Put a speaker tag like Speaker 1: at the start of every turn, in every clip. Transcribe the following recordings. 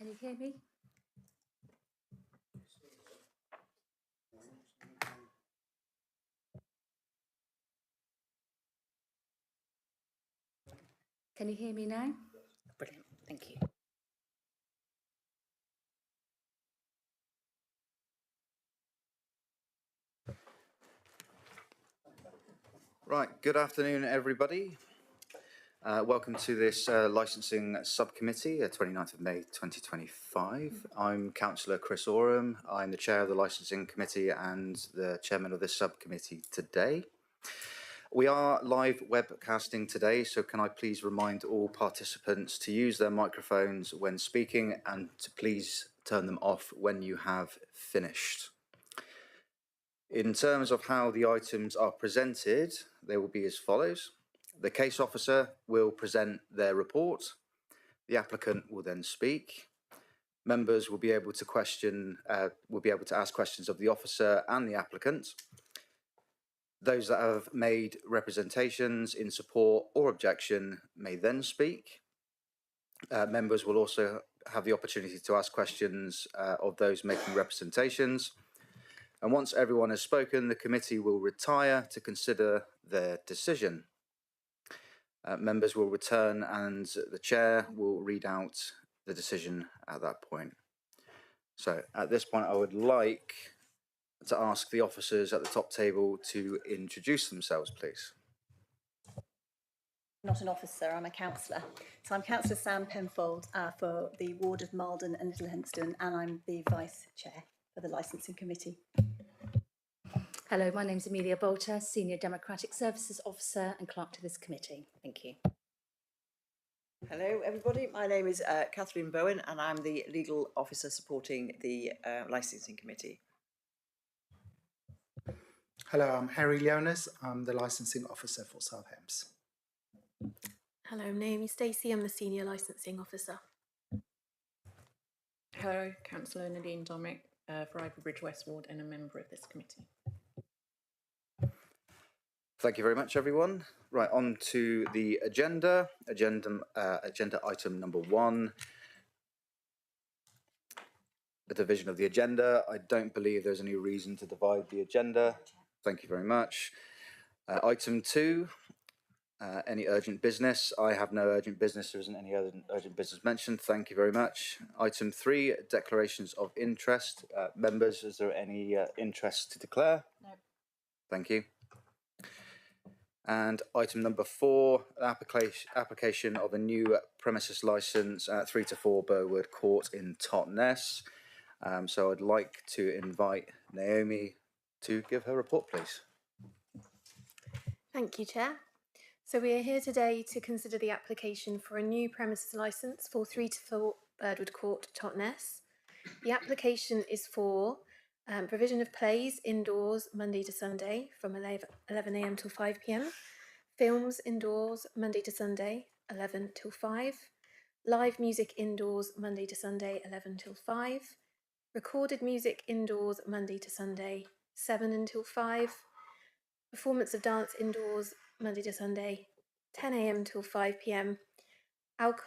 Speaker 1: Can you hear me? Can you hear me now? Brilliant, thank you.
Speaker 2: Right, good afternoon, everybody. Welcome to this licensing subcommittee, 29th of May 2025. I'm Councillor Chris Oram. I'm the chair of the licensing committee and the chairman of this subcommittee today. We are live webcasting today, so can I please remind all participants to use their microphones when speaking and to please turn them off when you have finished. In terms of how the items are presented, they will be as follows. The case officer will present their report. The applicant will then speak. Members will be able to ask questions of the officer and the applicant. Those that have made representations in support or objection may then speak. Members will also have the opportunity to ask questions of those making representations. And once everyone has spoken, the committee will retire to consider their decision. Members will return and the chair will read out the decision at that point. So at this point, I would like to ask the officers at the top table to introduce themselves, please.
Speaker 3: Not an officer, I'm a councillor. So I'm Councillor Sam Penfold for the ward of Malden and Little Hempston, and I'm the vice chair for the licensing committee.
Speaker 1: Hello, my name's Amelia Bolter, Senior Democratic Services Officer and Clerk to this committee. Thank you.
Speaker 4: Hello everybody, my name is Catherine Bowen and I'm the legal officer supporting the licensing committee.
Speaker 5: Hello, I'm Harry Leonis. I'm the licensing officer for South Hemps.
Speaker 6: Hello, my name is Stacey. I'm the senior licensing officer.
Speaker 7: Hello, Councillor Nadine Domick for Ivybridge West Ward and a member of this committee.
Speaker 2: Thank you very much, everyone. Right, on to the agenda. Agenda item number 1. The division of the agenda. I don't believe there's any reason to divide the agenda. Thank you very much. Item 2. Any urgent business? I have no urgent business. There isn't any urgent business mentioned. Thank you very much. Item 3. Declarations of interest. Members, is there any interest to declare?
Speaker 1: No.
Speaker 2: Thank you. And item number 4, application of a new premises licence at 3 to 4 Burwood Court in Totnes. So I'd like to invite Naomi to give her report, please.
Speaker 6: Thank you, Chair. So we are here today to consider the application for a new premises licence for 3 to 4 Burwood Court, Totnes. The application is for provision of plays indoors Monday to Sunday from 11 a.m. till 5 p.m. Films indoors Monday to Sunday 11 till 5. Live music indoors Monday to Sunday 11 till 5. Recorded music indoors Monday to Sunday 7 until 5. Performance of dance indoors Monday to Sunday 10 a.m. till 5 p.m.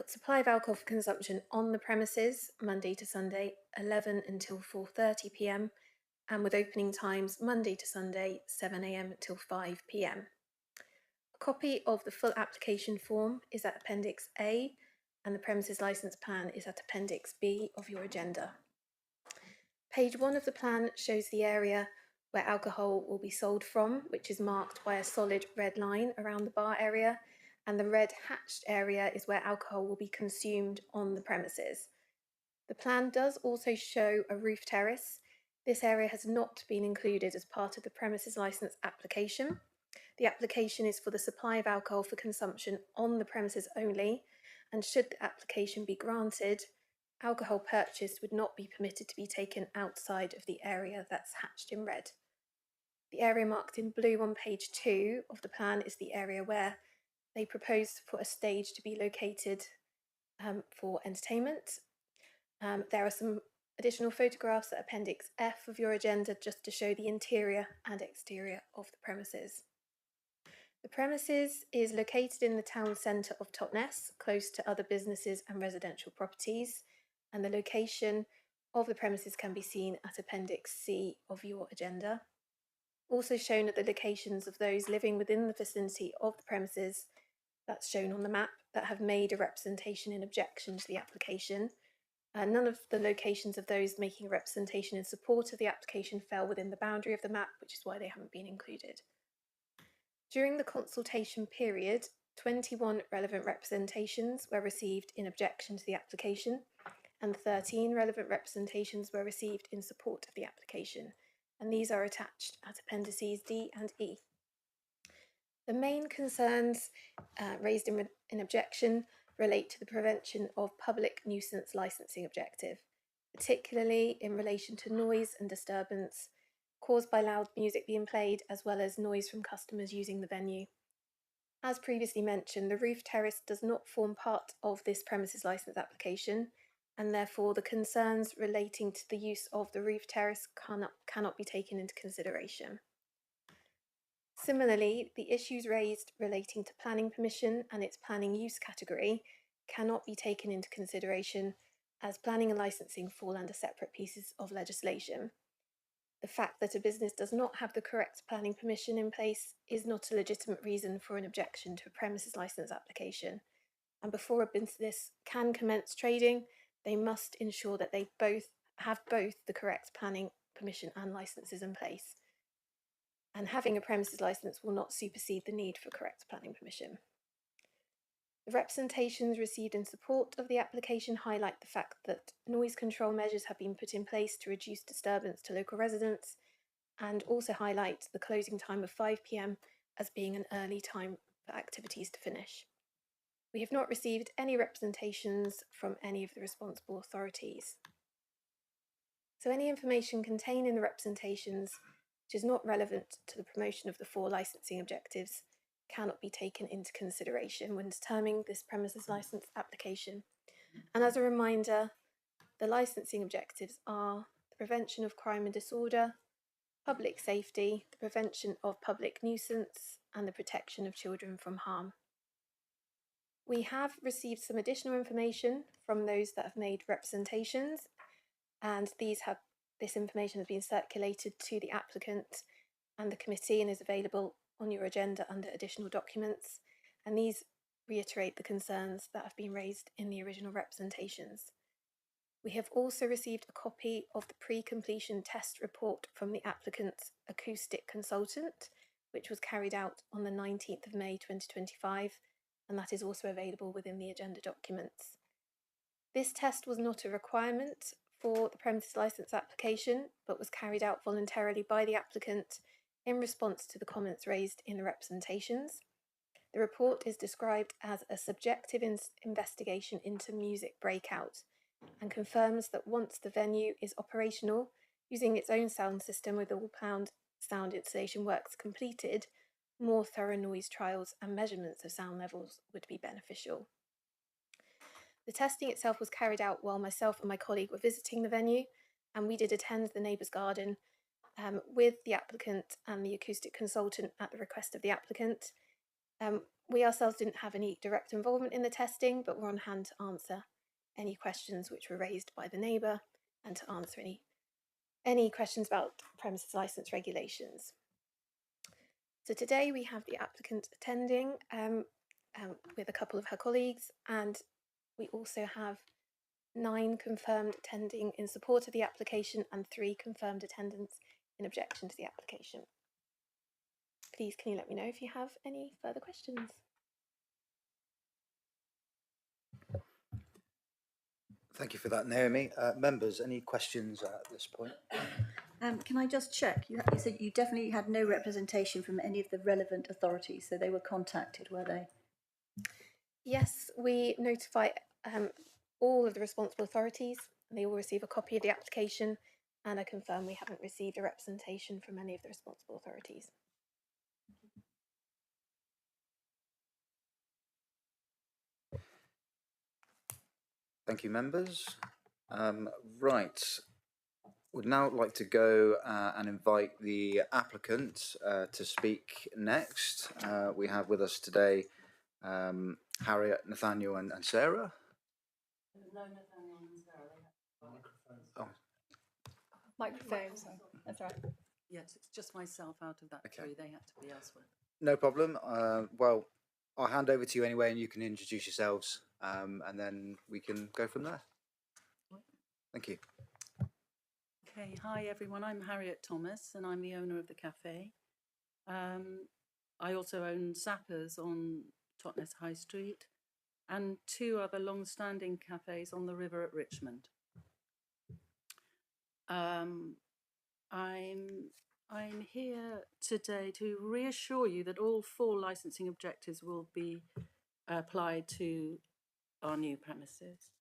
Speaker 6: Supply of alcohol for consumption on the premises Monday to Sunday 11 until 4:30 p.m. and with opening times Monday to Sunday 7 a.m. till 5 p.m. A copy of the full application form is at Appendix A and the premises licence plan is at Appendix B of your agenda. Page 1 of the plan shows the area where alcohol will be sold from, which is marked by a solid red line around the bar area, and the red hatched area is where alcohol will be consumed on the premises. The plan does also show a roof terrace. This area has not been included as part of the premises licence application. The application is for the supply of alcohol for consumption on the premises only, and should the application be granted, alcohol purchased would not be permitted to be taken outside of the area that's hatched in red. The area marked in blue on page 2 of the plan is the area where they propose for a stage to be located for entertainment. There are some additional photographs at Appendix F of your agenda just to show the interior and exterior of the premises. The premises is located in the town centre of Totnes, close to other businesses and residential properties, and the location of the premises can be seen at Appendix C of your agenda. Also shown are the locations of those living within the vicinity of the premises, that's shown on the map, that have made a representation in objection to the application. None of the locations of those making a representation in support of the application fell within the boundary of the map, which is why they haven't been included. During the consultation period, 21 relevant representations were received in objection to the application, and 13 relevant representations were received in support of the application, and these are attached at Appendices D and E. The main concerns raised in objection relate to the prevention of public nuisance licensing objective, particularly in relation to noise and disturbance caused by loud music being played, as well as noise from customers using the venue. As previously mentioned, the roof terrace does not form part of this premises licence application, and therefore the concerns relating to the use of the roof terrace cannot be taken into consideration. Similarly, the issues raised relating to planning permission and its planning use category cannot be taken into consideration, as planning and licensing fall under separate pieces of legislation. The fact that a business does not have the correct planning permission in place is not a legitimate reason for an objection to a premises licence application, and before a business can commence trading, they must ensure that they have both the correct planning permission and licences in place. And having a premises licence will not supersede the need for correct planning permission. The representations received in support of the application highlight the fact that noise control measures have been put in place to reduce disturbance to local residents, and also highlight the closing time of 5 p.m. as being an early time for activities to finish. We have not received any representations from any of the responsible authorities. So any information contained in the representations which is not relevant to the promotion of the 4 licensing objectives cannot be taken into consideration when determining this premises licence application. And as a reminder, the licensing objectives are the prevention of crime and disorder, public safety, the prevention of public nuisance, and the protection of children from harm. We have received some additional information from those that have made representations, and this information has been circulated to the applicant and the committee and is available on your agenda under additional documents, and these reiterate the concerns that have been raised in the original representations. We have also received a copy of the pre-completion test report from the applicant's acoustic consultant, which was carried out on the 19th of May 2025, and that is also available within the agenda documents. This test was not a requirement for the premises licence application, but was carried out voluntarily by the applicant in response to the comments raised in the representations. The report is described as a subjective investigation into music breakout, and confirms that once the venue is operational, using its own sound system with all planned sound installation works completed, more thorough noise trials and measurements of sound levels would be beneficial. The testing itself was carried out while myself and my colleague were visiting the venue, and we did attend the neighbour's garden with the applicant and the acoustic consultant at the request of the applicant. We ourselves didn't have any direct involvement in the testing, but were on hand to answer any questions which were raised by the neighbour and to answer any questions about premises licence regulations. So today we have the applicant attending with a couple of her colleagues, and we also have 9 confirmed attending in support of the application and 3 confirmed attendance in objection to the application. Please can you let me know if you have any further questions?
Speaker 2: Thank you for that, Naomi. Members, any questions at this point?
Speaker 3: Can I just check? You said you definitely had no representation from any of the relevant authorities, so they were contacted, were they?
Speaker 6: Yes, we notify all of the responsible authorities, and they will receive a copy of the application, and I confirm we haven't received a representation from any of the responsible authorities.
Speaker 2: Thank you, members. Right, would now like to go and invite the applicant to speak next. We have with us today Harriet, Nathaniel and Sarah.
Speaker 8: No Nathaniel and Sarah, they
Speaker 2: Oh,
Speaker 3: Microphones. That's right.
Speaker 8: Yes, it's just myself out of that
Speaker 2: Okay.
Speaker 8: three. They had to be elsewhere.
Speaker 2: no problem. Well, I'll hand over to you anyway, and you can introduce yourselves, and then we can go from there. Thank you.
Speaker 8: Okay, hi everyone. I'm Harriet Thomas and I'm the owner of the cafe. I also own Zappers on Totnes High Street and two other long-standing cafes on the river at Richmond. I'm here today to reassure you that all 4 licensing objectives will be applied to our new premises.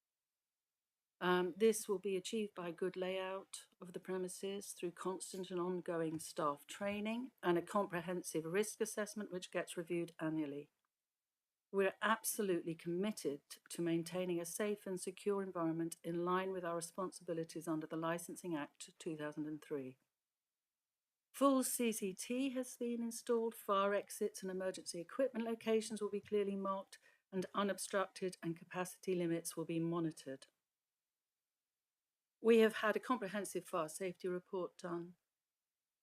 Speaker 8: This will be achieved by good layout of the premises through constant and ongoing staff training and a comprehensive risk assessment which gets reviewed annually. We're absolutely committed to maintaining a safe and secure environment in line with our responsibilities under the Licensing Act 2003. Full CCT has been installed, fire exits and emergency equipment locations will be clearly marked and unobstructed, and capacity limits will be monitored. We have had a comprehensive fire safety report done.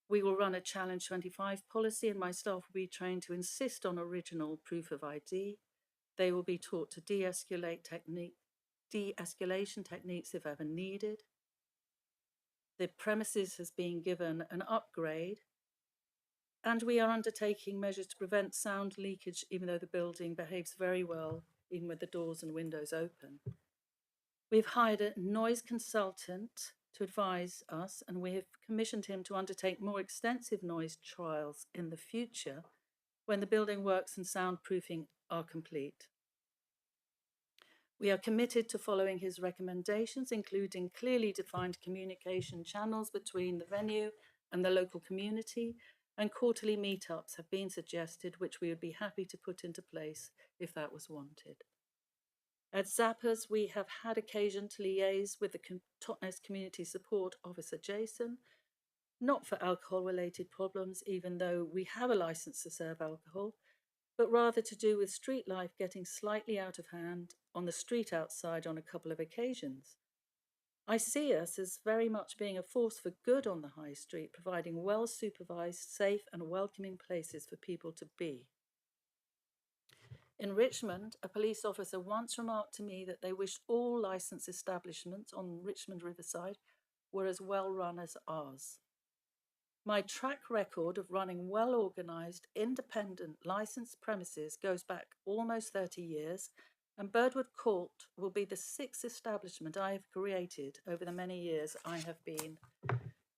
Speaker 8: We will run a Challenge 25 policy and my staff will be trained to insist on original proof of ID. They will be taught to de-escalation techniques if ever needed. The premises has been given an upgrade and we are undertaking measures to prevent sound leakage even though the building behaves very well, even with the doors and windows open. We've hired a noise consultant to advise us and we have commissioned him to undertake more extensive noise trials in the future when the building works and soundproofing are complete. We are committed to following his recommendations, including clearly defined communication channels between the venue and the local community, and quarterly meetups have been suggested, which we would be happy to put into place if that was wanted. At Zappers, we have had occasion to liaise with the Totnes Community Support Officer Jason, not for alcohol-related problems, even though we have a licence to serve alcohol, but rather to do with street life getting slightly out of hand on the street outside on a couple of occasions. I see us as very much being a force for good on the high street, providing well-supervised, safe and welcoming places for people to be. In Richmond, a police officer once remarked to me that they wished all licensed establishments on Richmond Riverside were as well run as ours. My track record of running well-organised, independent, licensed premises goes back almost 30 years, and Birdwood Court will be the 6th establishment I have created over the many years I have been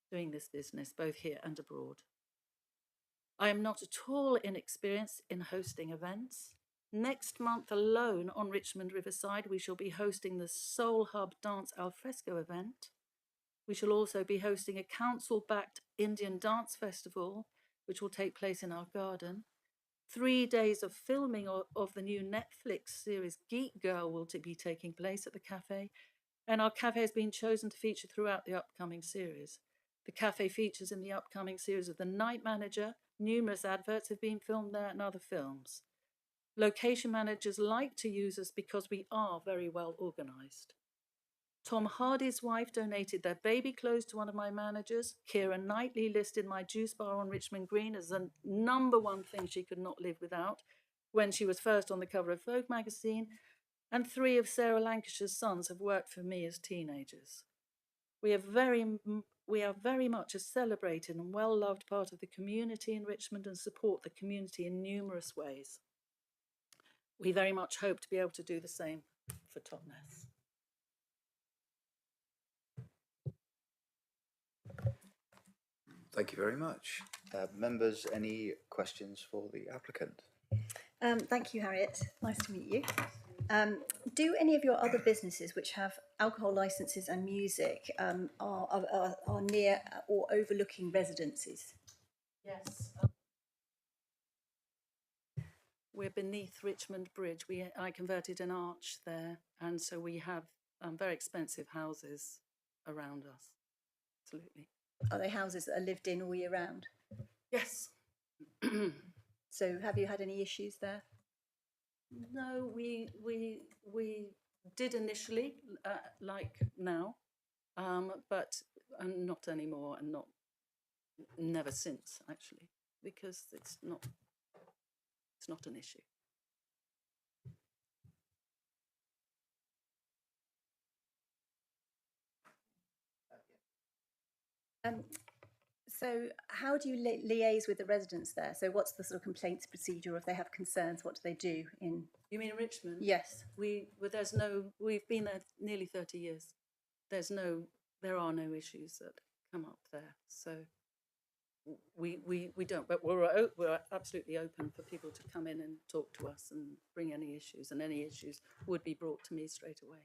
Speaker 8: doing this business, both here and abroad. I am not at all inexperienced in hosting events. Next month alone on Richmond Riverside, we shall be hosting the Soul Hub Dance Alfresco event. We shall also be hosting a council-backed Indian dance festival, which will take place in our garden. 3 days of filming of the new Netflix series Geek Girl will be taking place at the cafe, and our cafe has been chosen to feature throughout the upcoming series. The cafe features in the upcoming series of The Night Manager. Numerous adverts have been filmed there and other films. Location managers like to use us because we are very well organised. Tom Hardy's wife donated their baby clothes to one of my managers. Keira Knightley listed my juice bar on Richmond Green as the #1 thing she could not live without when she was first on the cover of Vogue magazine. And 3 of Sarah Lancashire's sons have worked for me as teenagers. We are very much a celebrated and well-loved part of the community in Richmond and support the community in numerous ways. We very much hope to be able to do the same for Totnes.
Speaker 2: Thank you very much. Members, any questions for the applicant?
Speaker 3: Thank you, Harriet. Nice to meet you. Do any of your other businesses which have alcohol licences and music are near or overlooking residences?
Speaker 8: Yes. We're beneath Richmond Bridge. I converted an arch there, and so we have very expensive houses around us. Absolutely.
Speaker 3: Are they houses that are lived in all year round?
Speaker 8: Yes.
Speaker 3: So have you had any issues there?
Speaker 8: No, we did initially, like now, but not anymore, and never since actually, because it's not an issue.
Speaker 3: So how do you liaise with the residents there? So what's the sort of complaints procedure? If they have concerns, what do they do in?
Speaker 8: You mean Richmond?
Speaker 3: Yes.
Speaker 8: We've been there nearly 30 years. There are no issues that come up there. So we don't, but we're absolutely open for people to come in and talk to us and bring any issues, and any issues would be brought to me straight away.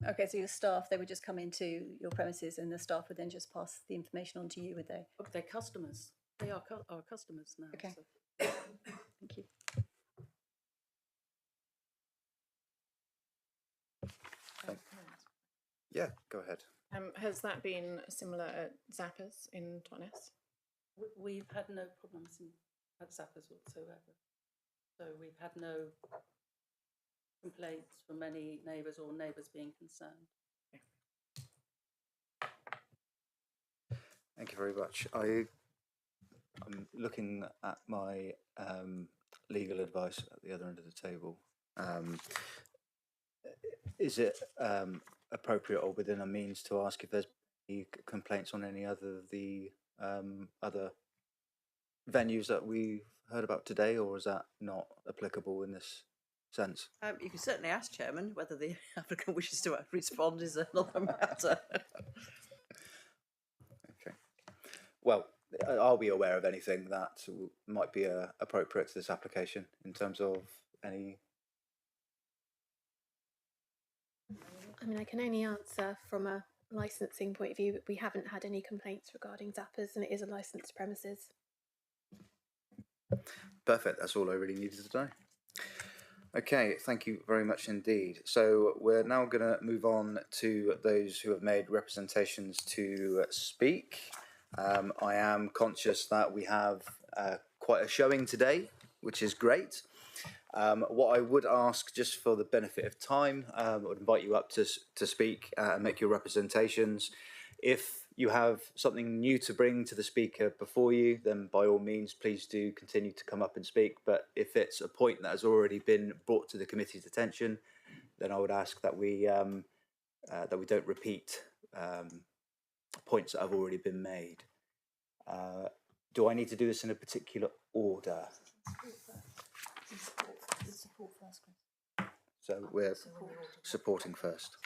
Speaker 3: Okay, so your staff, they would just come into your premises and the staff would then just pass the information on to you, would they?
Speaker 8: They're customers. They are our customers now.
Speaker 3: Okay.
Speaker 8: So.
Speaker 3: Thank you.
Speaker 2: Yeah, go ahead.
Speaker 7: Has that been similar at Zappers in Totnes?
Speaker 8: We've had no problems at Zappers whatsoever. So we've had no complaints from any neighbours or neighbours being concerned.
Speaker 2: Thank you very much. I'm looking at my legal advice at the other end of the table. Is it appropriate or within our means to ask if there's any complaints on any other of the other venues that we've heard about today, or is that not applicable in this sense?
Speaker 4: You can certainly ask, Chairman, whether the applicant wishes to respond is another matter.
Speaker 2: Okay. Well, are we aware of anything that might be appropriate to this application in terms of any?
Speaker 6: I mean, I can only answer from a licensing point of view, but we haven't had any complaints regarding Zappers, and it is a licensed premises.
Speaker 2: Perfect, that's all I really needed to know. Okay, thank you very much indeed. So we're now going to move on to those who have made representations to speak. I am conscious that we have quite a showing today, which is great. What I would ask, just for the benefit of time, I would invite you up to speak and make your representations. If you have something new to bring to the speaker before you, then by all means, please do continue to come up and speak. But if it's a point that has already been brought to the committee's attention, then I would ask that we don't repeat points that have already been made. Do I need to do this in a particular order? So we're supporting first.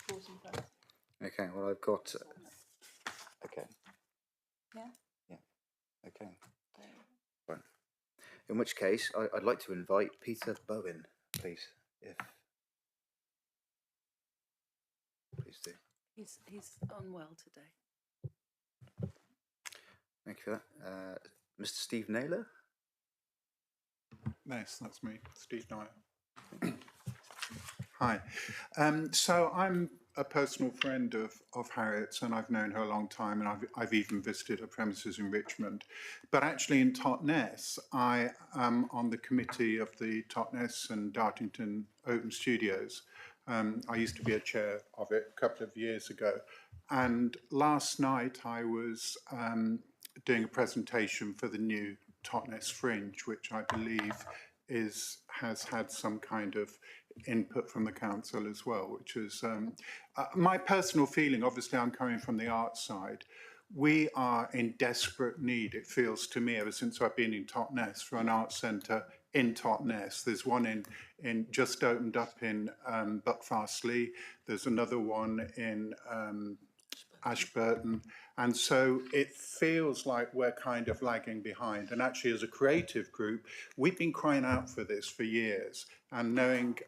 Speaker 2: Okay, well, I've got. Okay.
Speaker 3: Yeah?
Speaker 2: Yeah. Okay. Right. In which case, I'd like to invite Peter Bowen, please, if. Please do.
Speaker 8: He's unwell today.
Speaker 2: Thank you for that. Mr. Steve Naylor?
Speaker 9: Yes, that's me, Steve Naylor. Hi. So I'm a personal friend of Harriet's, and I've known her a long time, and I've even visited her premises in Richmond. But actually in Totnes, I am on the committee of the Totnes and Dartington Open Studios. I used to be a chair of it a couple of years ago. And last night I was doing a presentation for the new Totnes Fringe, which I believe has had some kind of input from the council as well, which is my personal feeling. Obviously, I'm coming from the art side. We are in desperate need, it feels to me, ever since I've been in Totnes, for an art centre in Totnes. There's one in just opened up in Buckfastleigh. There's another one in Ashburton. And so it feels like we're kind of lagging behind. And actually, as a creative group, we've been crying out for this for years. And knowing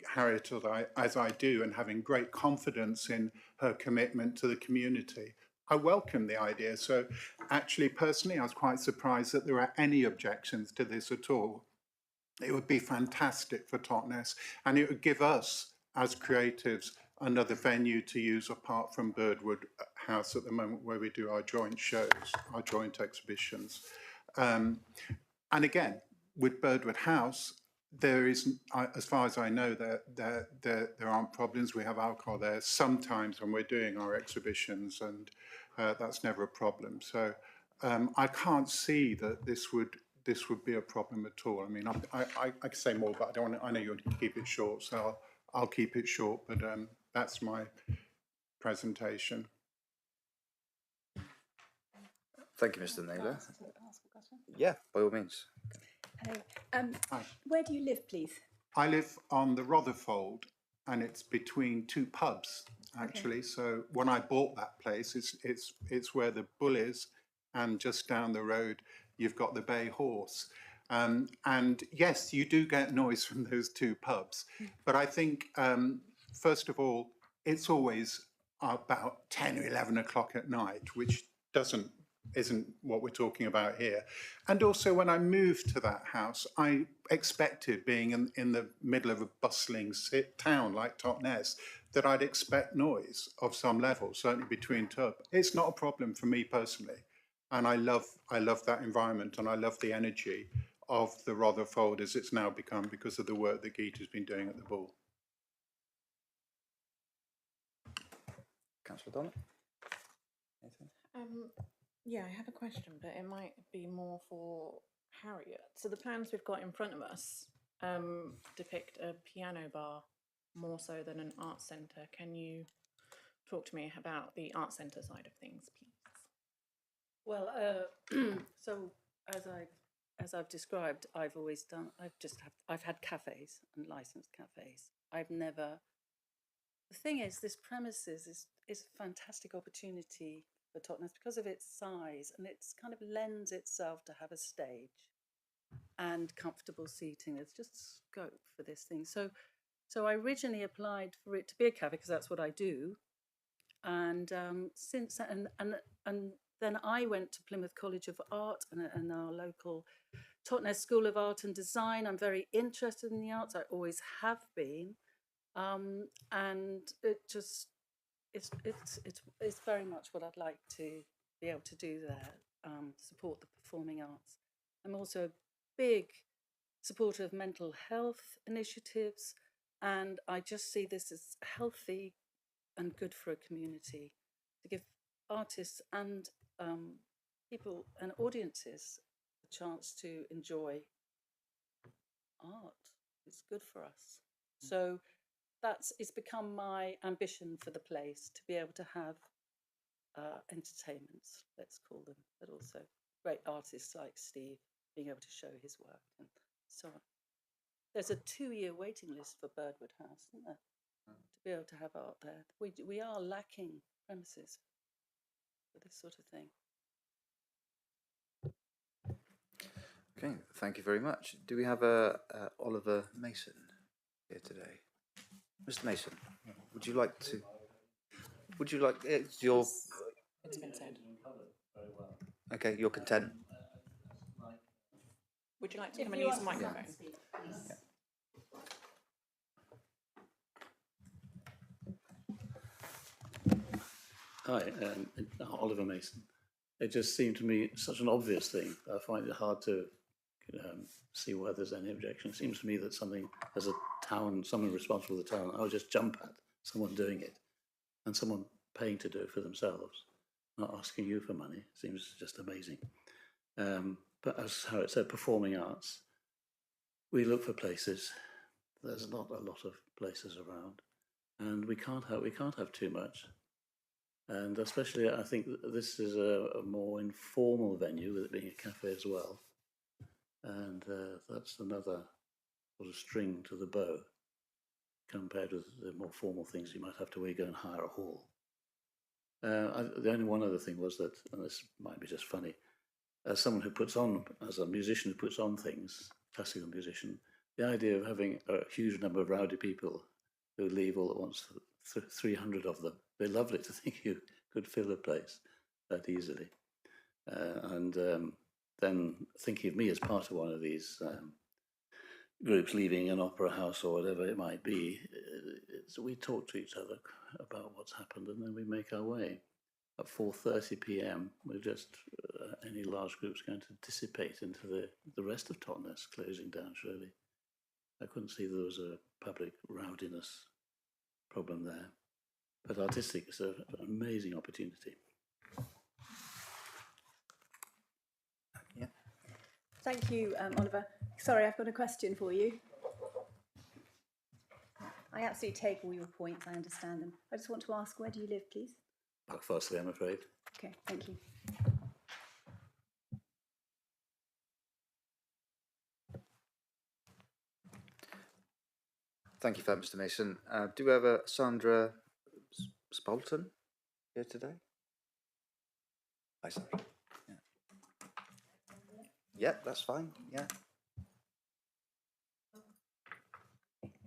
Speaker 9: Harriet as I do, and having great confidence in her commitment to the community, I welcome the idea. So actually, personally, I was quite surprised that there are any objections to this at all. It would be fantastic for Totnes, and it would give us, as creatives, another venue to use apart from Birdwood House at the moment, where we do our joint shows, our joint exhibitions. And again, with Birdwood House, there isn't, as far as I know, there aren't problems. We have alcohol there sometimes when we're doing our exhibitions, and that's never a problem. So I can't see that this would be a problem at all. I mean, I could say more, but I don't want to, I know you want to keep it short, so I'll keep it short. But that's my presentation.
Speaker 2: Thank you, Mr. Naylor. Yeah, by all means.
Speaker 3: Hello.
Speaker 9: Hi.
Speaker 3: Where do you live, please?
Speaker 9: I live on the Rotherfold, and it's between two pubs, actually. So when I bought that place, it's where the Bull is, and just down the road, you've got the Bay Horse. And yes, you do get noise from those two pubs, but I think, first of all, it's always about 10 or 11 o'clock at night, which isn't what we're talking about here. And also when I moved to that house, I expected, being in the middle of a bustling town like Totnes, that I'd expect noise of some level, certainly between tub. It's not a problem for me personally. And I love that environment, and I love the energy of the Rotherfold as it's now become because of the work that Geet has been doing at the Bull.
Speaker 2: Councillor Donnett?
Speaker 7: Yeah, I have a question, but it might be more for Harriet. So the plans we've got in front of us depict a piano bar more so than an art centre. Can you talk to me about the art centre side of things, please?
Speaker 8: Well, so as I've described, I've had cafes and licensed cafes. The thing is, this premises is a fantastic opportunity for Totnes because of its size, and it's kind of lends itself to have a stage and comfortable seating. There's just scope for this thing. So I originally applied for it to be a cafe because that's what I do, and since and then I went to Plymouth College of Art and our local Totnes School of Art and Design. I'm very interested in the arts. I always have been, and it's very much what I'd like to be able to do there, support the performing arts. I'm also a big supporter of mental health initiatives, and I just see this as healthy and good for a community to give artists and people and audiences a chance to enjoy art. It's good for us. So it's become my ambition for the place to be able to have entertainments, let's call them, but also great artists like Steve being able to show his work and so on. There's a 2-year waiting list for Birdwood House, isn't there? To be able to have art there. We are lacking premises for this sort of thing.
Speaker 2: Okay, thank you very much. Do we have Oliver Mason here today? Mr. Mason, would you like your...
Speaker 7: It's been said.
Speaker 2: Okay, you're content?
Speaker 7: Would you like to come and use the microphone?
Speaker 10: Hi, Oliver Mason. It just seemed to me such an obvious thing. I find it hard to see why there's any objection. It seems to me that something, as a town, someone responsible for the town, I would just jump at someone doing it, and someone paying to do it for themselves, not asking you for money. Seems just amazing. But as Harriet said, performing arts, we look for places. There's not a lot of places around, and we can't have too much. And especially, I think this is a more informal venue, with it being a cafe as well. And that's another sort of string to the bow, compared with the more formal things you might have to go and hire a hall. The only one other thing was that, and this might be just funny, as someone who puts on, as a musician who puts on things, classical musician, the idea of having a huge number of rowdy people who leave all at once, 300 of them, it'd be lovely to think you could fill a place that easily. Then thinking of me as part of one of these groups leaving an opera house or whatever it might be, so we talk to each other about what's happened, and then we make our way. At 4:30 p.m, we're just, any large group's going to dissipate into the rest of Totnes, closing down surely. I couldn't see there was a public rowdiness problem there. But artistic is an amazing opportunity.
Speaker 2: Yeah.
Speaker 3: Thank you, Oliver. Sorry, I've got a question for you. I absolutely take all your points, I understand them. I just want to ask, where do you live, please?
Speaker 10: Buckfastleigh, I'm afraid.
Speaker 3: Okay, thank you.
Speaker 2: Thank you for that, Mr. Mason. Do we have a Sandra Spalton here today? Hi, Sandra. Yeah. Yep, that's fine. Yeah.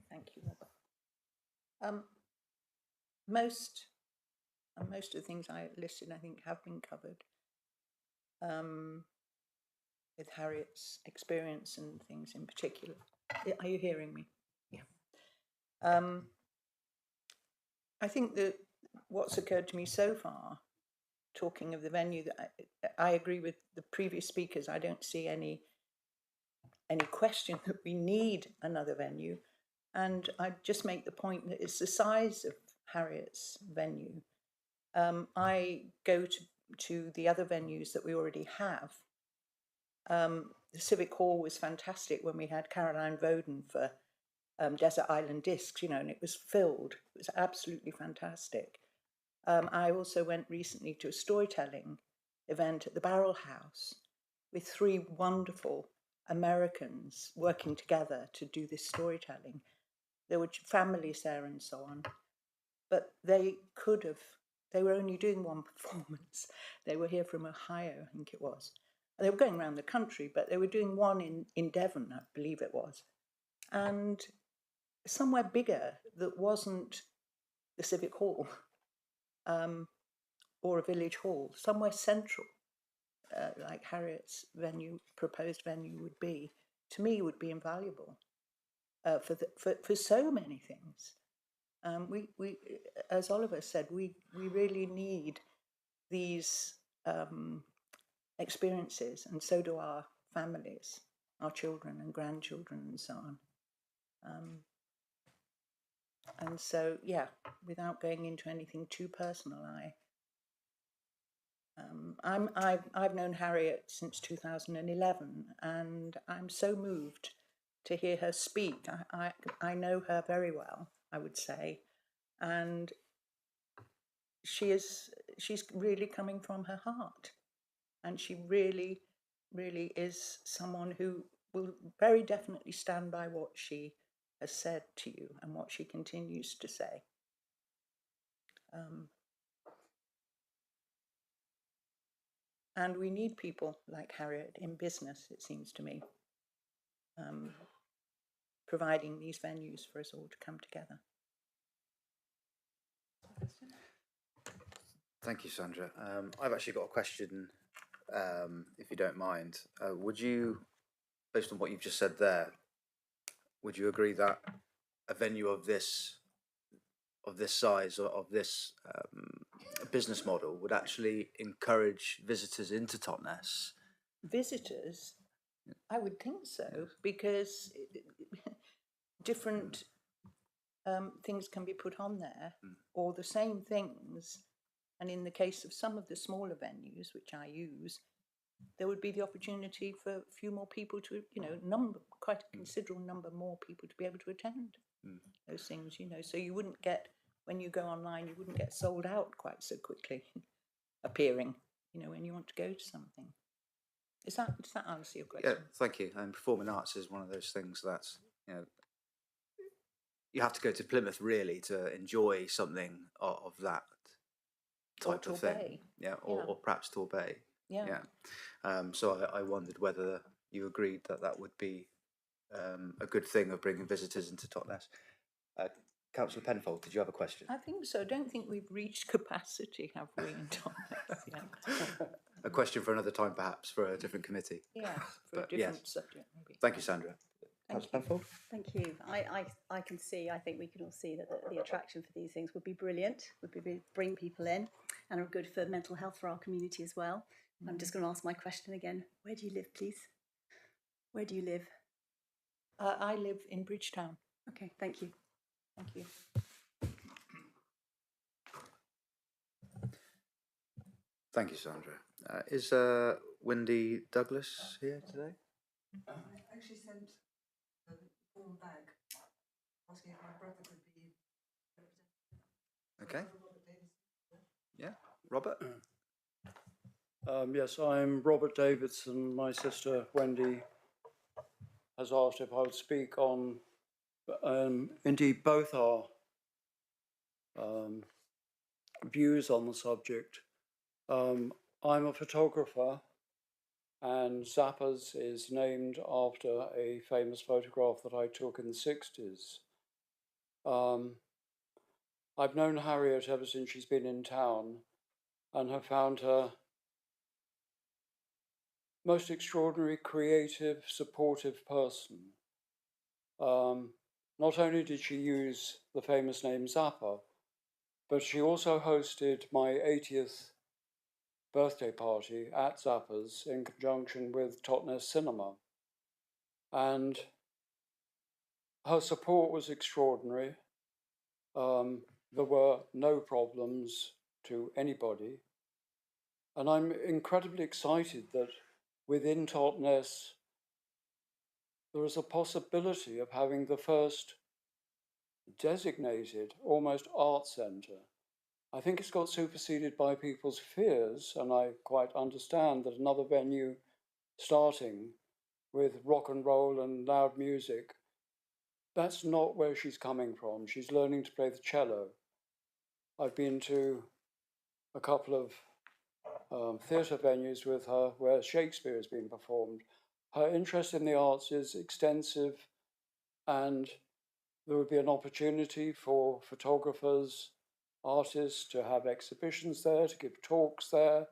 Speaker 11: Thank you, Robert. Most of the things I listed, I think, have been covered. With Harriet's experience and things in particular. Are you hearing me? Yeah. I think that what's occurred to me so far, talking of the venue, that I agree with the previous speakers. I don't see any question that we need another venue. And I'd just make the point that it's the size of Harriet's venue. I go to the other venues that we already have. The Civic Hall was fantastic when we had Caroline Voden for Desert Island Discs, you know, and it was filled. It was absolutely fantastic. I also went recently to a storytelling event at the Barrel House with 3 wonderful Americans working together to do this storytelling. There were families there and so on, but they were only doing one performance. They were here from Ohio, I think it was. They were going around the country, but they were doing one in Devon, I believe it was. And somewhere bigger that wasn't the Civic Hall or a village hall, somewhere central, like Harriet's proposed venue would be, to me would be invaluable for so many things. We, as Oliver said, we really need these experiences, and so do our families, our children and grandchildren and so on. And so, yeah, without going into anything too personal, I've known Harriet since 2011, and I'm so moved to hear her speak. I know her very well, I would say, and she's really coming from her heart, and she really, really is someone who will very definitely stand by what she has said to you and what she continues to say. And we need people like Harriet in business, it seems to me, providing these venues for us all to come together.
Speaker 2: Thank you, Sandra. I've actually got a question, if you don't mind. Would you, based on what you've just said there, would you agree that a venue of this size, or of this business model, would actually encourage visitors into Totnes?
Speaker 11: Visitors? I would think so, because different things can be put on there, or the same things. And in the case of some of the smaller venues, which I use, there would be the opportunity for a few more people to, you know, quite a considerable number more people to be able to attend those things, you know. So you wouldn't get, when you go online, you wouldn't get sold out quite so quickly appearing, you know, when you want to go to something. Does that answer your question?
Speaker 2: Yeah, thank you. And performing arts is one of those things that's, you know, you have to go to Plymouth really to enjoy something of that type of thing. Yeah, or perhaps Torbay.
Speaker 11: Yeah.
Speaker 2: So I wondered whether you agreed that that would be a good thing of bringing visitors into Totnes. Councillor Penfold, did you have a question?
Speaker 11: I think so. I don't think we've reached capacity, have we, in Totnes yet?
Speaker 2: A question for another time, perhaps, for a different committee.
Speaker 11: Yeah, for a different subject, maybe.
Speaker 2: Thank you, Sandra. Councillor Penfold?
Speaker 3: Thank you. I can see, I think we can all see that the attraction for these things would be brilliant, bring people in, and are good for mental health for our community as well. I'm just going to ask my question again. Where do you live, please? Where do you live?
Speaker 11: I live in Bridgetown.
Speaker 3: Okay, thank you. Thank you.
Speaker 2: Thank you, Sandra. Is Wendy Douglas here today?
Speaker 12: I actually sent a form back asking if my brother could be represented.
Speaker 2: Okay. Yeah, Robert?
Speaker 13: Yes, I'm Robert Davidson. My sister Wendy has asked if I would speak on, indeed, both our views on the subject. I'm a photographer, and Zappers is named after a famous photograph that I took in the 60s. I've known Harriet ever since she's been in town and have found her most extraordinary, creative, supportive person. Not only did she use the famous name Zappa, but she also hosted my 80th birthday party at Zappa's in conjunction with Totnes Cinema. And her support was extraordinary. There were no problems to anybody. And I'm incredibly excited that within Totnes, there is a possibility of having the first designated, almost art centre. I think it's got superseded by people's fears, and I quite understand that another venue starting with rock and roll and loud music, that's not where she's coming from. She's learning to play the cello. I've been to a couple of theatre venues with her where Shakespeare has been performed. Her interest in the arts is extensive, and there would be an opportunity for photographers, artists to have exhibitions there, to give talks there.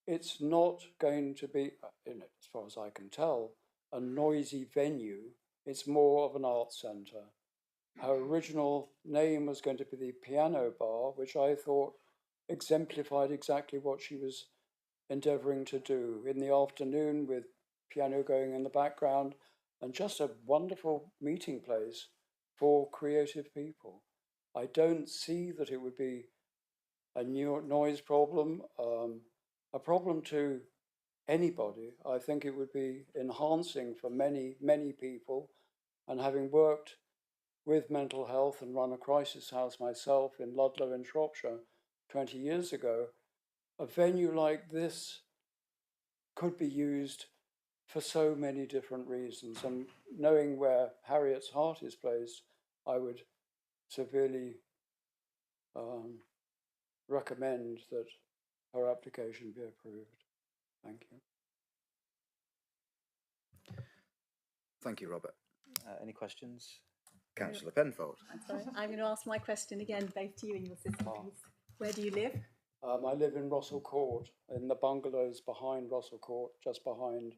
Speaker 13: It's not going to be, as far as I can tell, a noisy venue. It's more of an art centre. Her original name was going to be the Piano Bar, which I thought exemplified exactly what she was endeavouring to do in the afternoon, with piano going in the background, and just a wonderful meeting place for creative people. I don't see that it would be a new noise problem, a problem to anybody. I think it would be enhancing for many, many people. And having worked with mental health and run a crisis house myself in Ludlow in Shropshire 20 years ago, a venue like this could be used for so many different reasons. And knowing where Harriet's heart is placed, I would severely recommend that her application be approved. Thank you.
Speaker 2: Thank you, Robert. Any questions? Councillor Penfold.
Speaker 3: I'm sorry. I'm going to ask my question again, both to you and your sister, please. Where do you live?
Speaker 13: I live in Russell Court, in the bungalows behind Russell Court, just behind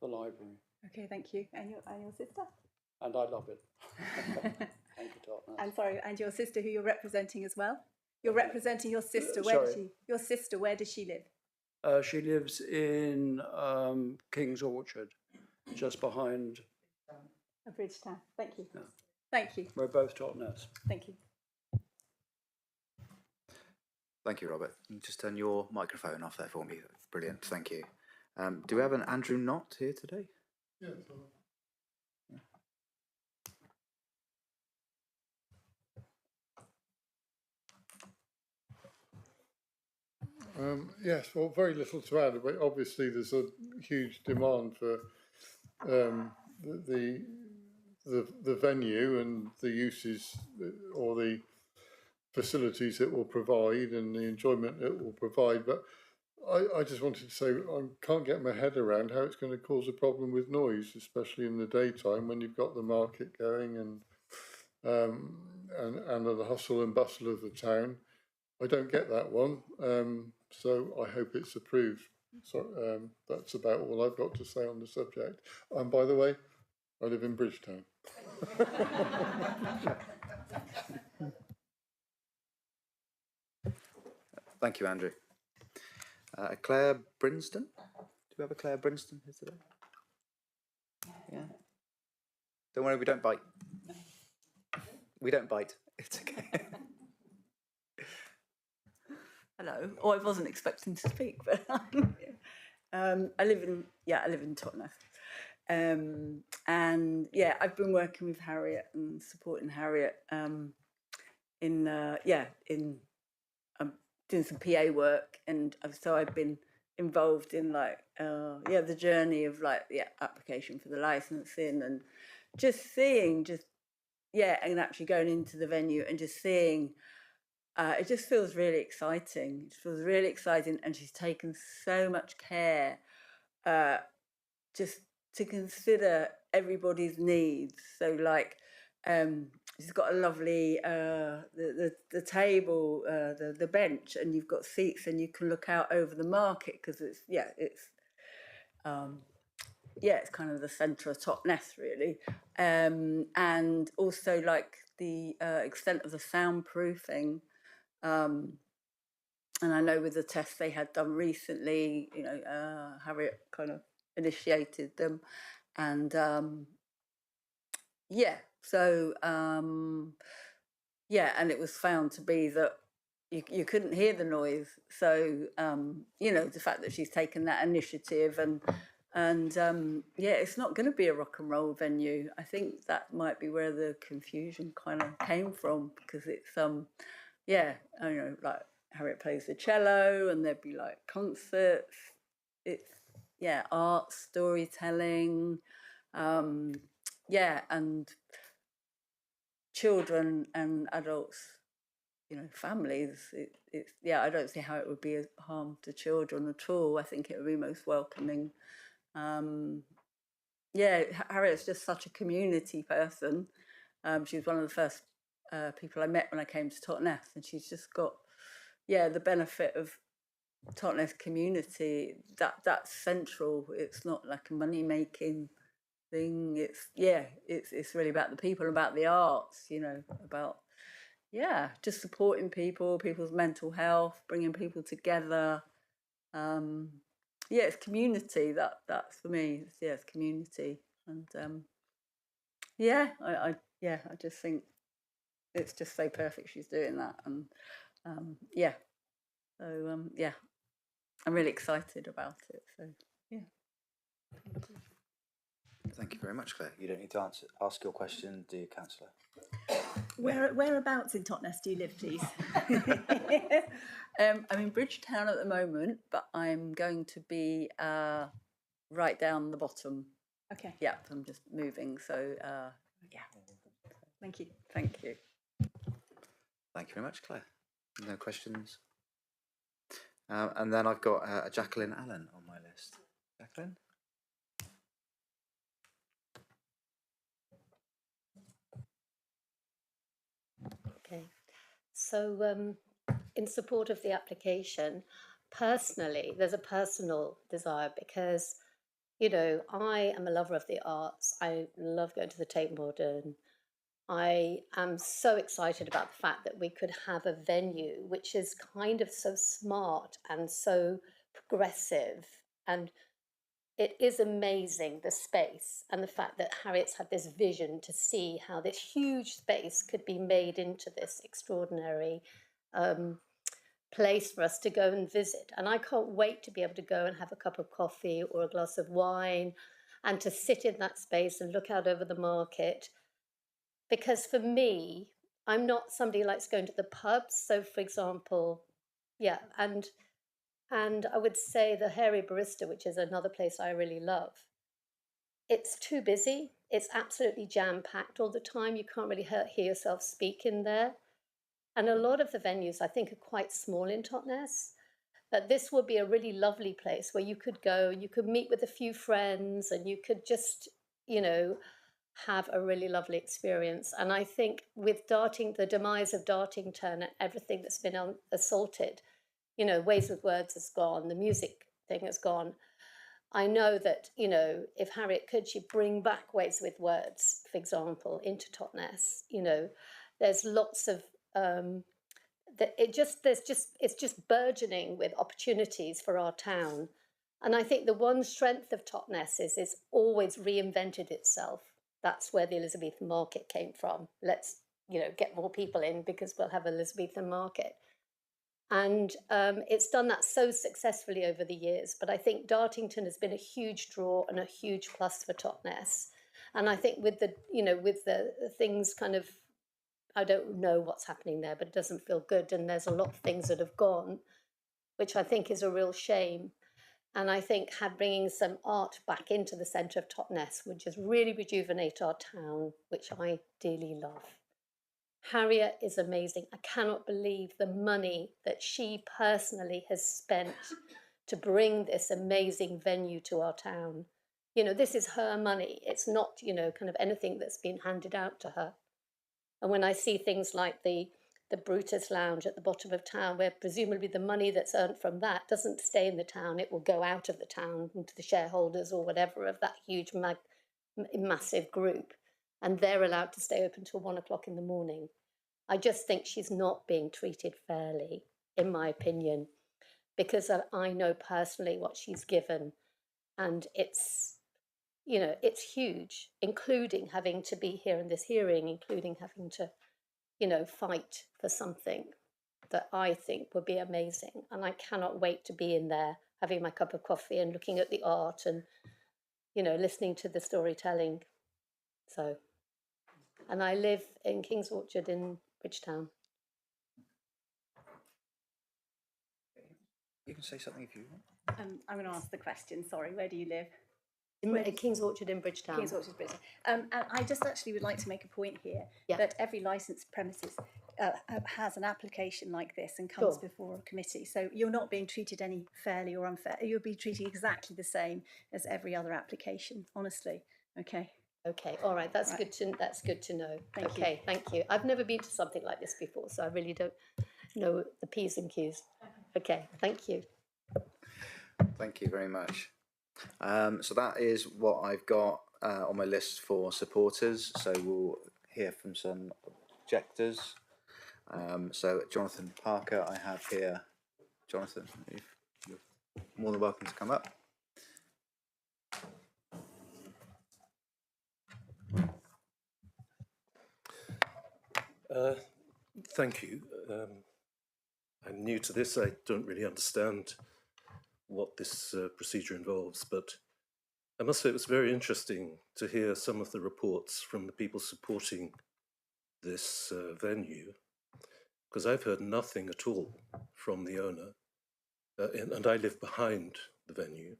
Speaker 13: the library.
Speaker 3: Okay, thank you. And your sister?
Speaker 13: And I love it. Thank you, Totnes.
Speaker 3: I'm sorry, and your sister, who you're representing as well? You're representing your sister. Where does she? Your sister, where does she live?
Speaker 13: She lives in King's Orchard, just behind.
Speaker 3: Bridgetown. Thank you.
Speaker 13: Yeah.
Speaker 3: Thank you.
Speaker 13: We're both Totnes.
Speaker 3: Thank you.
Speaker 2: Thank you, Robert. Can you just turn your microphone off there for me? Brilliant, thank you. Do we have an Andrew Knott here today?
Speaker 14: Yes. Yes, well, very little to add, but obviously there's a huge demand for the venue and the uses or the facilities it will provide and the enjoyment it will provide. But I just wanted to say I can't get my head around how it's going to cause a problem with noise, especially in the daytime when you've got the market going and the hustle and bustle of the town. I don't get that one, so I hope it's approved. So that's about all I've got to say on the subject. And by the way, I live in Bridgetown.
Speaker 2: Thank you, Andrew. Claire Brinston? Do we have a Claire Brinston here today? Yeah. Don't worry, we don't bite. We don't bite. It's okay.
Speaker 15: Hello. Oh, I wasn't expecting to speak, but I live in Totnes. And yeah, I've been working with Harriet and supporting Harriet in doing some PA work, and so I've been involved in the journey of application for the licensing, and just seeing and actually going into the venue and just seeing. It just feels really exciting. It feels really exciting, and she's taken so much care just to consider everybody's needs. So, she's got a lovely the table, the bench, and you've got seats, and you can look out over the market because it's kind of the centre of Totnes, really, and also the extent of the soundproofing. And I know with the tests they had done recently, Harriet kind of initiated them, and and it was found to be that you couldn't hear the noise. So the fact that she's taken that initiative and it's not going to be a rock and roll venue. I think that might be where the confusion kind of came from, because it's Harriet plays the cello, and there'd be concerts. It's art, storytelling, and children and adults, families. I don't see how it would be a harm to children at all. I think it would be most welcoming. Harriet's just such a community person. She was one of the first people I met when I came to Totnes, and she's just got the benefit of Totnes community. That's central. It's not like a money making thing. It's really about the people, about the arts, about just supporting people's mental health, bringing people together. It's community. That's for me. It's community, and I just think it's just so perfect she's doing that, and I'm really excited about it. So
Speaker 2: Thank you very much, Claire. You don't need to ask your question, do you, Councillor?
Speaker 3: Whereabouts in Totnes do you live, please?
Speaker 15: I'm in Bridgetown at the moment, but I'm going to be right down the bottom.
Speaker 3: Okay.
Speaker 15: Yeah, I'm just moving. So
Speaker 3: Thank you.
Speaker 15: Thank you.
Speaker 2: Thank you very much, Claire. No questions. And then I've got Jacqueline Allen on my list. Jacqueline?
Speaker 16: Okay, so in support of the application, personally, there's a personal desire because, I am a lover of the arts. I love going to the Tate Modern. I am so excited about the fact that we could have a venue which is kind of so smart and so progressive, and it is amazing, the space, and the fact that Harriet's had this vision to see how this huge space could be made into this extraordinary place for us to go and visit. And I can't wait to be able to go and have a cup of coffee or a glass of wine and to sit in that space and look out over the market. Because for me, I'm not somebody who likes going to the pubs. So, for example, and I would say the Hairy Barista, which is another place I really love, it's too busy. It's absolutely jam-packed all the time. You can't really hear yourself speak in there. And a lot of the venues, I think, are quite small in Totnes. But this would be a really lovely place where you could go, you could meet with a few friends, and you could just, have a really lovely experience. And I think with the demise of Dartington and everything that's been assaulted, Ways with Words has gone, the music thing has gone. I know that, if Harriet could, she'd bring back Ways with Words, for example, into Totnes. There's lots of it's just burgeoning with opportunities for our town. And I think the one strength of Totnes is it's always reinvented itself. That's where the Elizabethan market came from. Let's, get more people in because we'll have Elizabethan market. And it's done that so successfully over the years. But I think Dartington has been a huge draw and a huge plus for Totnes. And I think with the things kind of, I don't know what's happening there, but it doesn't feel good. And there's a lot of things that have gone, which I think is a real shame. And I think bringing some art back into the centre of Totnes would just really rejuvenate our town, which I dearly love. Harriet is amazing. I cannot believe the money that she personally has spent to bring this amazing venue to our town. This is her money. It's not, kind of anything that's been handed out to her. And when I see things like the Brutus Lounge at the bottom of town, where presumably the money that's earned from that doesn't stay in the town, it will go out of the town into the shareholders or whatever of that huge, massive group. And they're allowed to stay open till 1 o'clock in the morning. I just think she's not being treated fairly, in my opinion, because I know personally what she's given. And it's huge, including having to be here in this hearing, including having to, fight for something that I think would be amazing. And I cannot wait to be in there, having my cup of coffee and looking at the art and, listening to the storytelling. So, and I live in King's Orchard in Bridgetown.
Speaker 2: You can say something if you want.
Speaker 3: I'm going to ask the question. Sorry, where do you live?
Speaker 16: At King's Orchard in Bridgetown.
Speaker 3: King's Orchard, Bridgetown. And I just actually would like to make a point here that every licensed premises has an application like this and comes before a committee. So you're not being treated any fairly or unfair. You'll be treated exactly the same as every other application, honestly. Okay.
Speaker 16: Okay, all right, that's good to know.
Speaker 3: Thank you.
Speaker 16: Thank you. I've never been to something like this before, so I really don't know the P's and Q's. Okay, thank you.
Speaker 2: Thank you very much. So that is what I've got on my list for supporters. So we'll hear from some objectors. So Jonathan Parker, I have here. Jonathan, you're more than welcome to come up.
Speaker 17: Thank you. I'm new to this. I don't really understand what this procedure involves, but I must say it was very interesting to hear some of the reports from the people supporting this venue, because I've heard nothing at all from the owner, and I live behind the venue,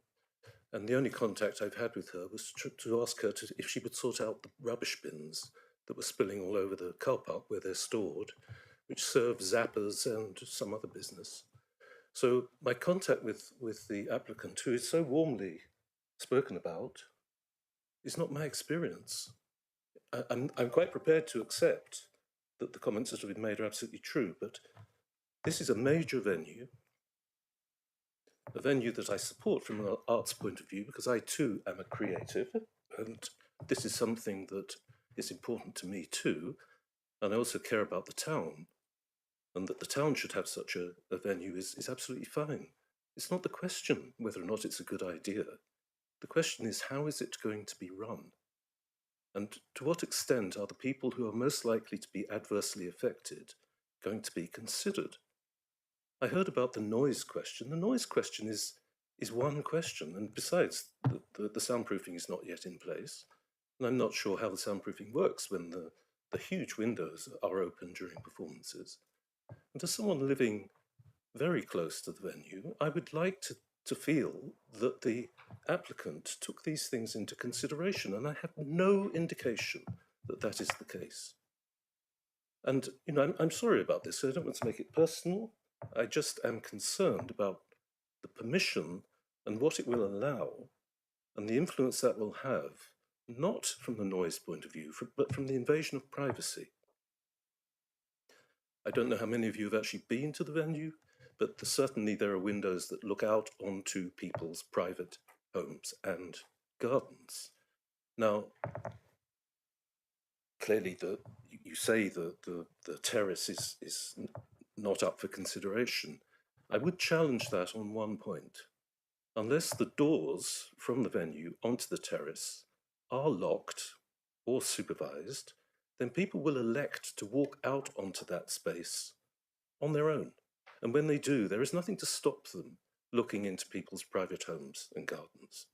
Speaker 17: and the only contact I've had with her was to ask her if she would sort out the rubbish bins that were spilling all over the car park where they're stored, which serve Zappers and some other business. So my contact with the applicant, who is so warmly spoken about, is not my experience. I'm quite prepared to accept that the comments that have been made are absolutely true, but this is a major venue, a venue that I support from an arts point of view, because I too am a creative, and this is something that is important to me too, and I also care about the town, and that the town should have such a venue is absolutely fine. It's not the question whether or not it's a good idea. The question is, how is it going to be run? And to what extent are the people who are most likely to be adversely affected going to be considered? I heard about the noise question. The noise question is one question, and besides, the soundproofing is not yet in place. And I'm not sure how the soundproofing works when the huge windows are open during performances. And as someone living very close to the venue, I would like to feel that the applicant took these things into consideration, and I have no indication that that is the case. And, I'm sorry about this, so I don't want to make it personal. I just am concerned about the permission and what it will allow, and the influence that will have, not from the noise point of view, but from the invasion of privacy. I don't know how many of you have actually been to the venue, but certainly there are windows that look out onto people's private homes and gardens. Now, clearly you say that the terrace is not up for consideration. I would challenge that on one point. Unless the doors from the venue onto the terrace are locked or supervised, then people will elect to walk out onto that space on their own. And when they do, there is nothing to stop them looking into people's private homes and gardens.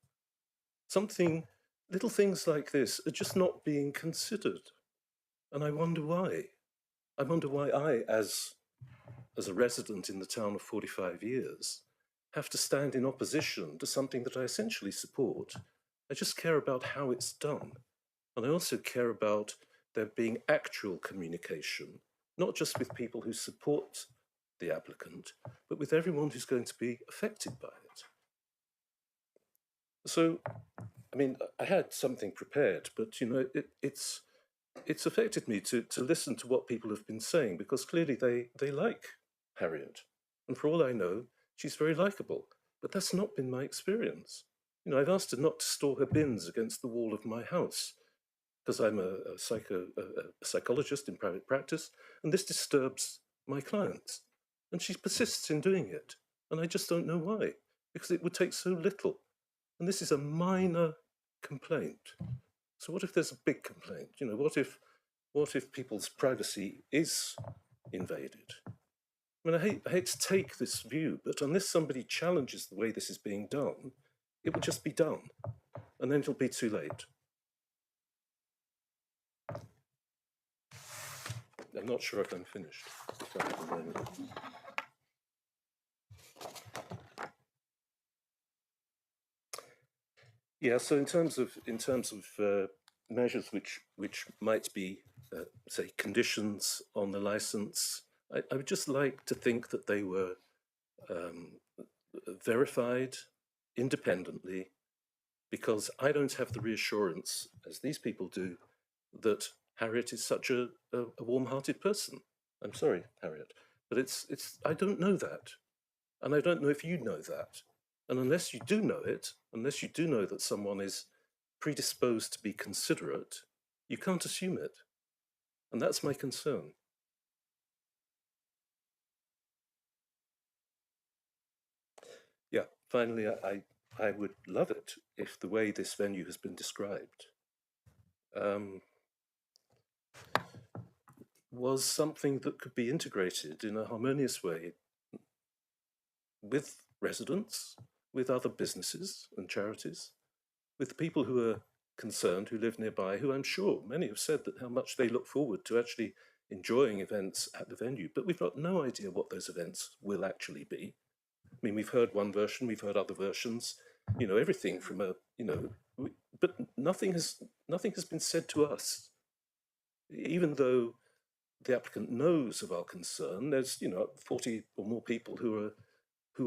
Speaker 17: Little things like this are just not being considered. And I wonder why. I wonder why I, as a resident in the town of 45 years, have to stand in opposition to something that I essentially support. I just care about how it's done. And I also care about there being actual communication, not just with people who support the applicant, but with everyone who's going to be affected by it. So, I mean, I had something prepared, but you know, it's affected me to listen to what people have been saying, because clearly they like Harriet. And for all I know, she's very likable. But that's not been my experience. You know, I've asked her not to store her bins against the wall of my house, because I'm a psychologist in private practice, and this disturbs my clients. And she persists in doing it. And I just don't know why, because it would take so little. And this is a minor complaint. So what if there's a big complaint? You know, what if people's privacy is invaded? I mean, I hate to take this view, but unless somebody challenges the way this is being done, it will just be done. And then it'll be too late. I'm not sure if I'm finished. If I have a moment. Yeah, so in terms of measures which might be, say, conditions on the license, I would just like to think that they were verified independently, because I don't have the reassurance, as these people do, that Harriet is such a warm-hearted person. I'm sorry, Harriet, but I don't know that, and I don't know if you know that. And unless you do know it, unless you do know that someone is predisposed to be considerate, you can't assume it. And that's my concern. Yeah, finally, I would love it if the way this venue has been described was something that could be integrated in a harmonious way with residents, with other businesses and charities, with people who are concerned, who live nearby, who I'm sure many have said that how much they look forward to actually enjoying events at the venue, but we've got no idea what those events will actually be. I mean, we've heard one version, we've heard other versions, you know, everything from but nothing has been said to us. Even though the applicant knows of our concern, there's, 40 or more people who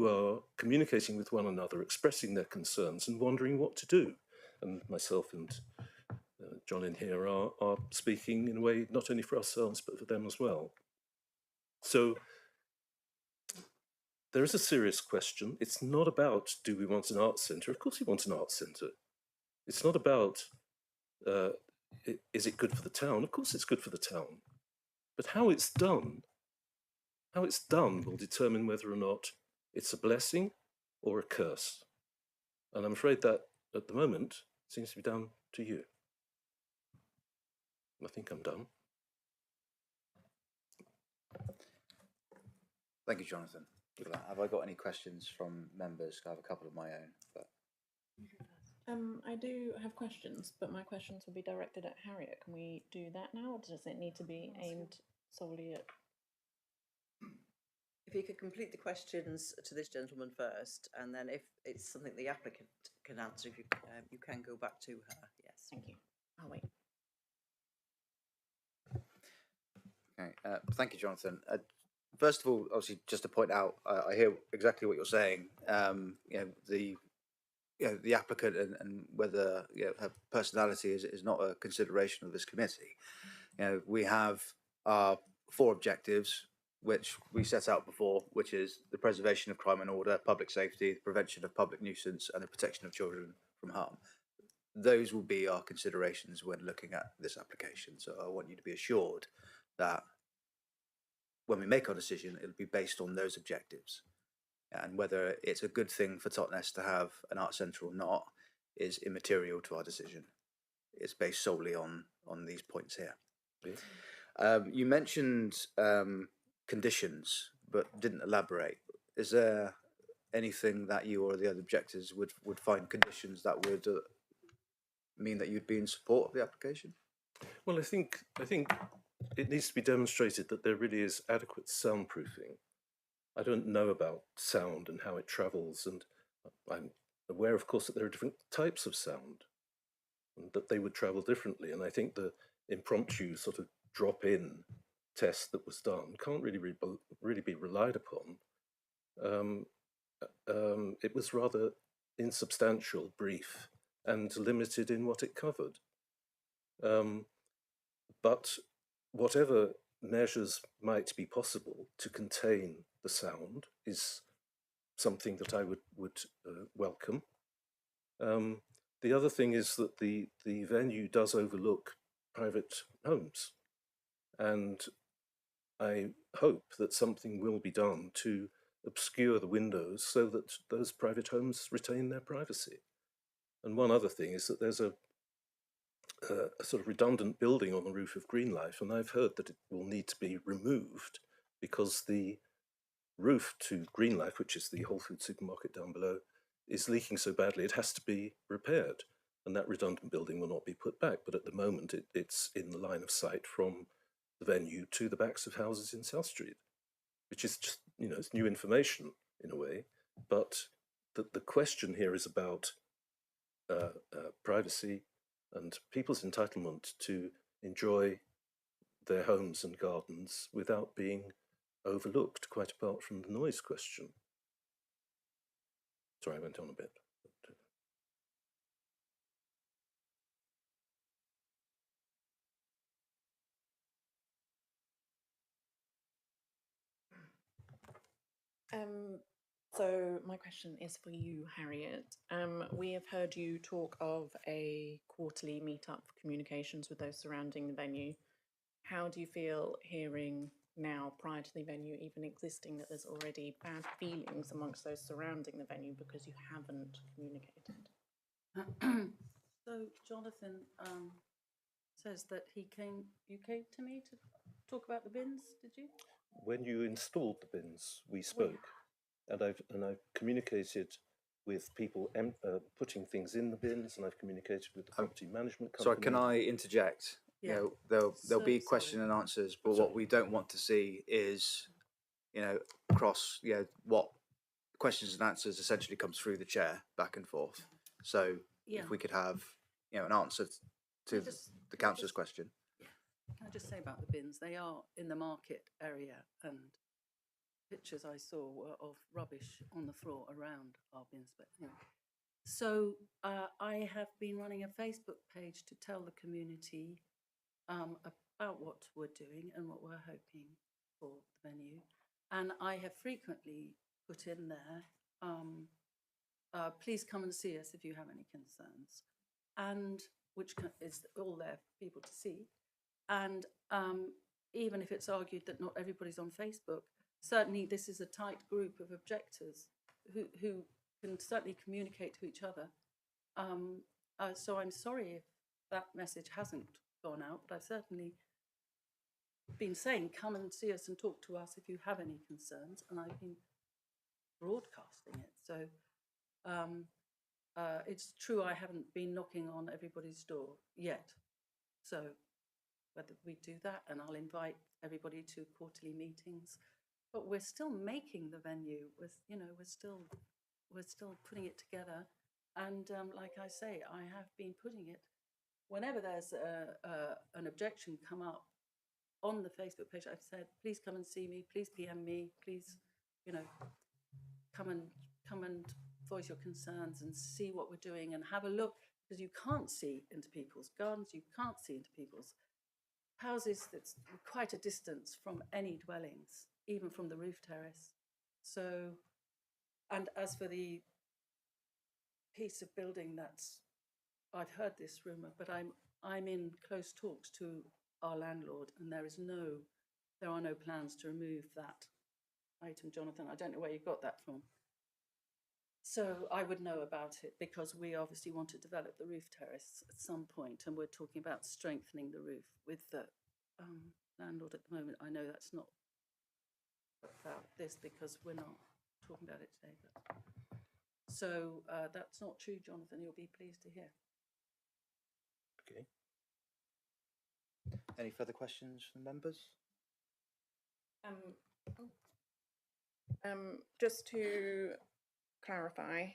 Speaker 17: are communicating with one another, expressing their concerns and wondering what to do. And myself and John in here are speaking in a way not only for ourselves, but for them as well. So there is a serious question. It's not about, do we want an arts centre? Of course we want an arts centre. It's not about, is it good for the town? Of course it's good for the town. But how it's done will determine whether or not it's a blessing or a curse. And I'm afraid that, at the moment, seems to be down to you. I think I'm done.
Speaker 2: Thank you, Jonathan. Have I got any questions from members? I have a couple of my own. But...
Speaker 7: I do have questions, but my questions will be directed at Harriet. Can we do that now, or does it need to be aimed solely at...
Speaker 4: If you could complete the questions to this gentleman first, and then if it's something the applicant can answer, if you can go back to her. Yes.
Speaker 7: Thank you. I'll wait.
Speaker 2: Okay. Thank you, Jonathan. First of all, obviously, just to point out, I hear exactly what you're saying. The applicant and whether her personality is not a consideration of this committee. We have our 4 objectives, which we set out before, which is the preservation of crime and order, public safety, the prevention of public nuisance, and the protection of children from harm. Those will be our considerations when looking at this application. So I want you to be assured that when we make our decision, it'll be based on those objectives. And whether it's a good thing for Totnes to have an art centre or not is immaterial to our decision. it's based solely on these points here. You mentioned conditions, but didn't elaborate. Is there anything that you or the other objectors would find conditions that would mean that you'd be in support of the application?
Speaker 17: Well, I think it needs to be demonstrated that there really is adequate soundproofing. I don't know about sound and how it travels, and I'm aware, of course, that there are different types of sound and that they would travel differently. And I think the impromptu sort of drop-in test that was done can't really be relied upon. It was rather insubstantial, brief, and limited in what it covered. But whatever measures might be possible to contain the sound is something that I would welcome. The other thing is that the venue does overlook private homes, and I hope that something will be done to obscure the windows so that those private homes retain their privacy. And one other thing is that there's a sort of redundant building on the roof of Greenlife, and I've heard that it will need to be removed because the roof to Greenlife, which is the Whole Foods supermarket down below, is leaking so badly it has to be repaired, and that redundant building will not be put back. But at the moment, it's in the line of sight from the venue to the backs of houses in South Street, which is just, it's new information in a way. But the question here is about privacy and people's entitlement to enjoy their homes and gardens without being overlooked, quite apart from the noise question. Sorry, I went on a bit.
Speaker 7: So my question is for you, Harriet. We have heard you talk of a quarterly meet-up for communications with those surrounding the venue. How do you feel hearing now, prior to the venue even existing, that there's already bad feelings amongst those surrounding the venue because you haven't communicated?
Speaker 8: So Jonathan says that you came to me to talk about the bins, did you?
Speaker 17: When you installed the bins, we spoke, and I've communicated with people putting things in the bins, and I've communicated with the property management company.
Speaker 2: Sorry, can I interject?
Speaker 8: Yeah.
Speaker 2: There'll be question and answers, but what we don't want to see is, what questions and answers essentially comes through the chair back and forth. So
Speaker 8: Yeah.
Speaker 2: if we could have, an answer to the councillor's question.
Speaker 8: Can I just say about the bins? They are in the market area, and pictures I saw were of rubbish on the floor around our bins. But anyway. So I have been running a Facebook page to tell the community about what we're doing and what we're hoping for the venue. And I have frequently put in there, please come and see us if you have any concerns, and which is all there for people to see. And even if it's argued that not everybody's on Facebook, certainly this is a tight group of objectors who can certainly communicate to each other. So I'm sorry if that message hasn't gone out, but I've certainly been saying, come and see us and talk to us if you have any concerns, and I've been broadcasting it. So it's true I haven't been knocking on everybody's door yet. So whether we do that, and I'll invite everybody to quarterly meetings, but we're still making the venue. We're still putting it together, and like I say, I have been putting it. Whenever there's an objection come up on the Facebook page, I've said, please come and see me, please PM me, please, come and voice your concerns and see what we're doing and have a look, because you can't see into people's gardens, you can't see into people's houses. That's quite a distance from any dwellings, even from the roof terrace. So, and as for the piece of building I've heard this rumour, but I'm in close talks to our landlord, and there are no plans to remove that item, Jonathan. I don't know where you got that from. So I would know about it because we obviously want to develop the roof terrace at some point, and we're talking about strengthening the roof with the landlord at the moment. I know that's not about this because we're not talking about it today. But so that's not true, Jonathan. You'll be pleased to hear.
Speaker 2: Okay. Any further questions from members?
Speaker 7: Just to clarify,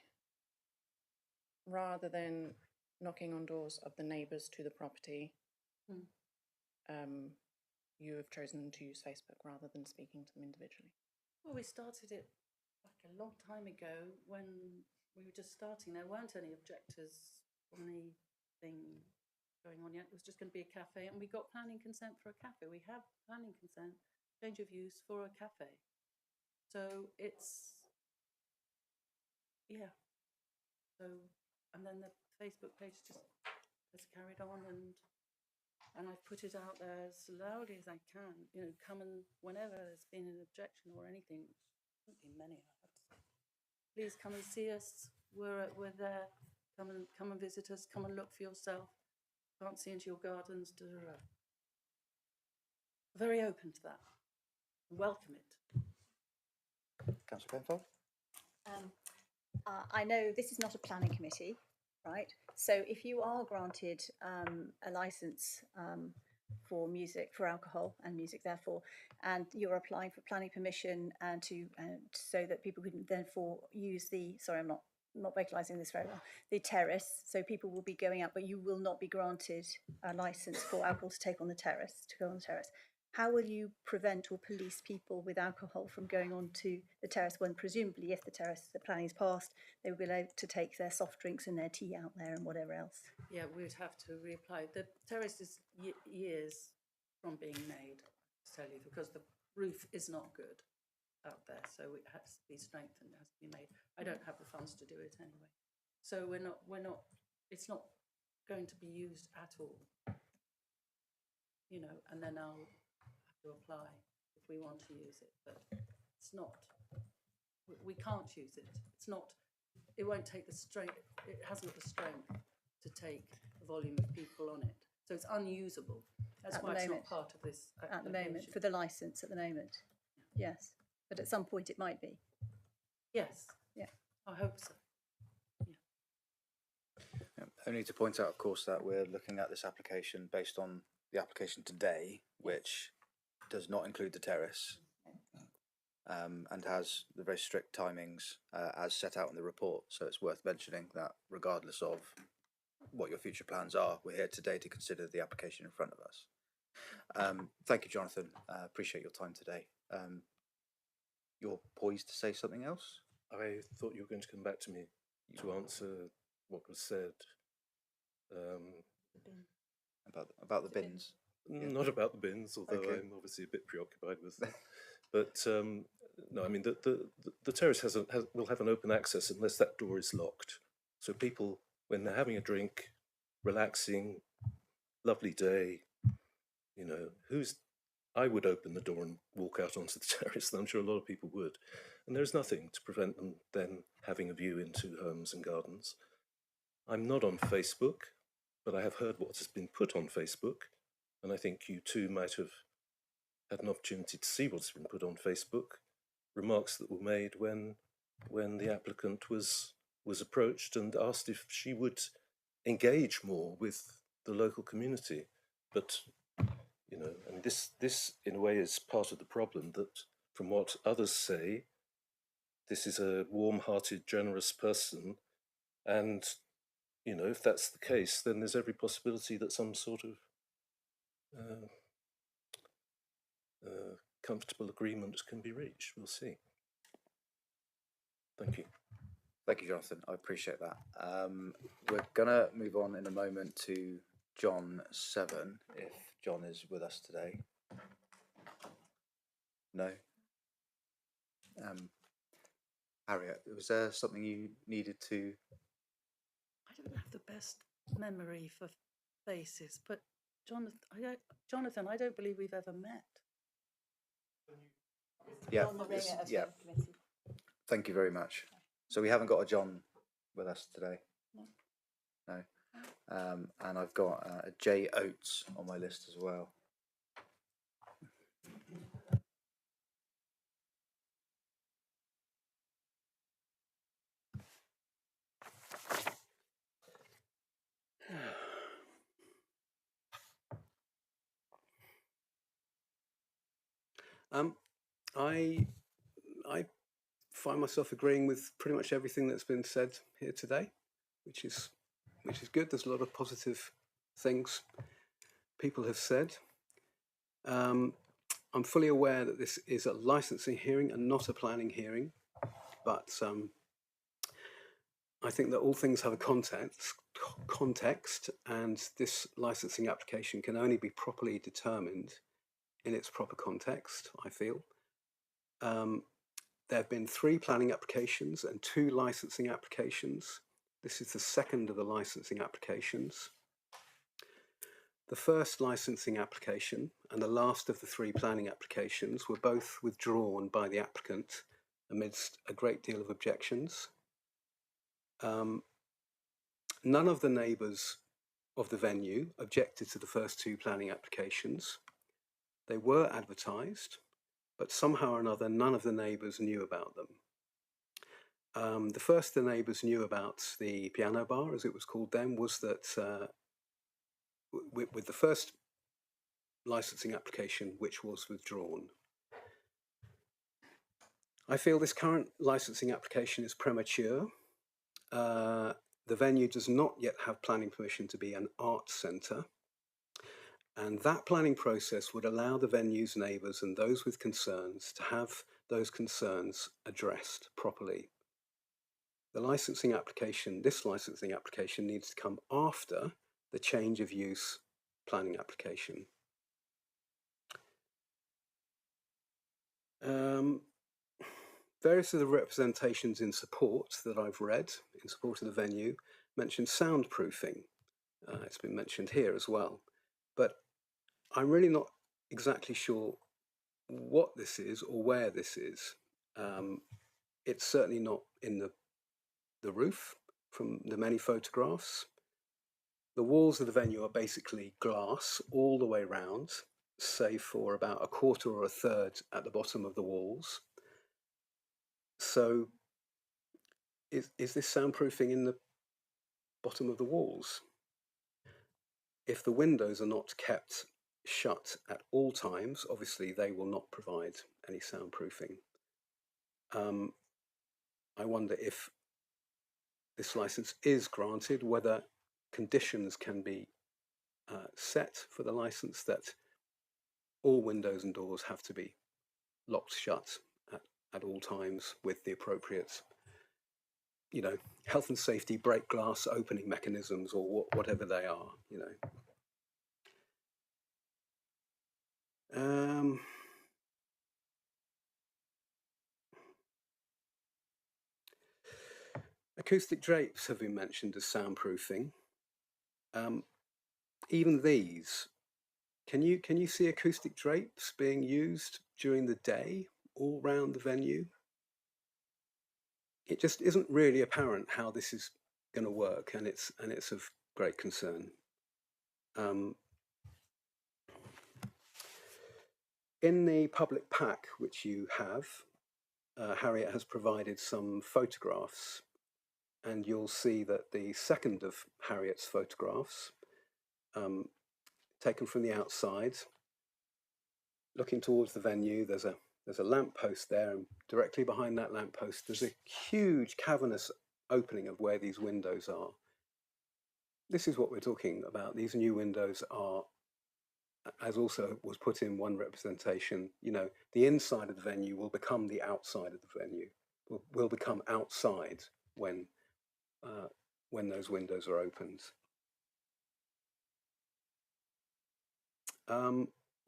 Speaker 7: rather than knocking on doors of the neighbours to the property, you have chosen to use Facebook rather than speaking to them individually.
Speaker 8: Well, we started it like a long time ago when we were just starting. There weren't any objectors or anything going on yet. It was just going to be a cafe, and we got planning consent for a cafe. We have planning consent, change of use for a cafe. So it's, yeah. So, and then the Facebook page just has carried on, and I've put it out there as loudly as I can. You know, come and whenever there's been an objection or anything, there haven't been many, I have to say. Please come and see us. We're there. Come and visit us. Come and look for yourself. Can't see into your gardens. Very open to that. Welcome it.
Speaker 2: Councillor Penfold?
Speaker 3: I know this is not a planning committee, right? So if you are granted a licence for music, for alcohol and music, therefore, and you're applying for planning permission and to so that people can therefore use the, sorry, I'm not vocalising this very well, the terrace, so people will be going out, but you will not be granted a licence for alcohol to take on the terrace, to go on the terrace. How will you prevent or police people with alcohol from going on to the terrace when presumably if the planning is passed, they will be able to take their soft drinks and their tea out there and whatever else?
Speaker 8: Yeah, we would have to reapply. The terrace is years from being made, to tell you, because the roof is not good out there, so it has to be strengthened, it has to be made. I don't have the funds to do it anyway. So we're not, it's not going to be used at all. You know, and then I'll have to apply if we want to use it, but it's not, we can't use it. It's not, it won't take the strength, it hasn't the strength to take the volume of people on it. So it's unusable. That's why it's not part of this application.
Speaker 3: At the moment, for the licence at the moment, yes. But at some point it might be.
Speaker 8: Yes.
Speaker 3: Yeah.
Speaker 8: I hope so.
Speaker 2: Only to point out, of course, that we're looking at this application based on the application today, which does not include the terrace, and has the very strict timings as set out in the report. So it's worth mentioning that regardless of what your future plans are, we're here today to consider the application in front of us. Thank you, Jonathan. Appreciate your time today. You're poised to say something else?
Speaker 17: I thought you were going to come back to me to answer what was said.
Speaker 2: About the bins?
Speaker 17: Not about the bins, although
Speaker 2: Okay.
Speaker 17: I'm obviously a bit preoccupied with them. But no, I mean, the terrace will have an open access unless that door is locked. So people, when they're having a drink, relaxing, lovely day, you know, I would open the door and walk out onto the terrace, and I'm sure a lot of people would. And there's nothing to prevent them then having a view into homes and gardens. I'm not on Facebook, but I have heard what has been put on Facebook, and I think you too might have had an opportunity to see what's been put on Facebook, remarks that were made when the applicant was approached and asked if she would engage more with the local community. But you know, I mean, this in a way is part of the problem, that from what others say, this is a warm-hearted, generous person, and you know, if that's the case, then there's every possibility that some sort of comfortable agreement can be reached. We'll see. Thank you.
Speaker 2: Thank you, Jonathan. I appreciate that. We're going to move on in a moment to John 7, if John is with us today. No? Harriet, was there something you needed to...
Speaker 8: I don't have the best memory for faces, but Jonathan, I don't believe we've ever met.
Speaker 2: Yeah,
Speaker 3: On the ring at a
Speaker 2: yeah.
Speaker 3: committee.
Speaker 2: Thank you very much. So we haven't got a John with us today. No. And I've got a Jay Oates on my list as well.
Speaker 18: I find myself agreeing with pretty much everything that's been said here today, which is good. There's a lot of positive things people have said. I'm fully aware that this is a licensing hearing and not a planning hearing, but I think that all things have a context, and this licensing application can only be properly determined in its proper context, I feel. There have been 3 planning applications and 2 licensing applications. This is the second of the licensing applications. The first licensing application and the last of the 3 planning applications were both withdrawn by the applicant amidst a great deal of objections. None of the neighbours of the venue objected to the first 2 planning applications. They were advertised, but somehow or another, none of the neighbours knew about them. The first the neighbours knew about the piano bar, as it was called then, was that with the first licensing application, which was withdrawn. I feel this current licensing application is premature. The venue does not yet have planning permission to be an arts centre. And that planning process would allow the venue's neighbours and those with concerns to have those concerns addressed properly. This licensing application needs to come after the change of use planning application. Various of the representations in support that I've read, in support of the venue, mention soundproofing. It's been mentioned here as well. But I'm really not exactly sure what this is or where this is. It's certainly not in the roof from the many photographs. The walls of the venue are basically glass all the way round, save for about a quarter or a third at the bottom of the walls. So is this soundproofing in the bottom of the walls? If the windows are not kept shut at all times, obviously they will not provide any soundproofing. I wonder if this license is granted, whether conditions can be set for the license that all windows and doors have to be locked shut at all times with the appropriate, health and safety break glass opening mechanisms or whatever they are, Acoustic drapes have been mentioned as soundproofing. Even these, can you see acoustic drapes being used during the day all round the venue? It just isn't really apparent how this is going to work, and it's of great concern. In the public pack which you have, Harriet has provided some photographs, and you'll see that the second of Harriet's photographs, taken from the outside, looking towards the venue, there's a lamppost there, and directly behind that lamppost there's a huge cavernous opening of where these windows are. This is what we're talking about. These new windows are, as also was put in one representation, the inside of the venue will become the outside of the venue, will become outside when those windows are opened.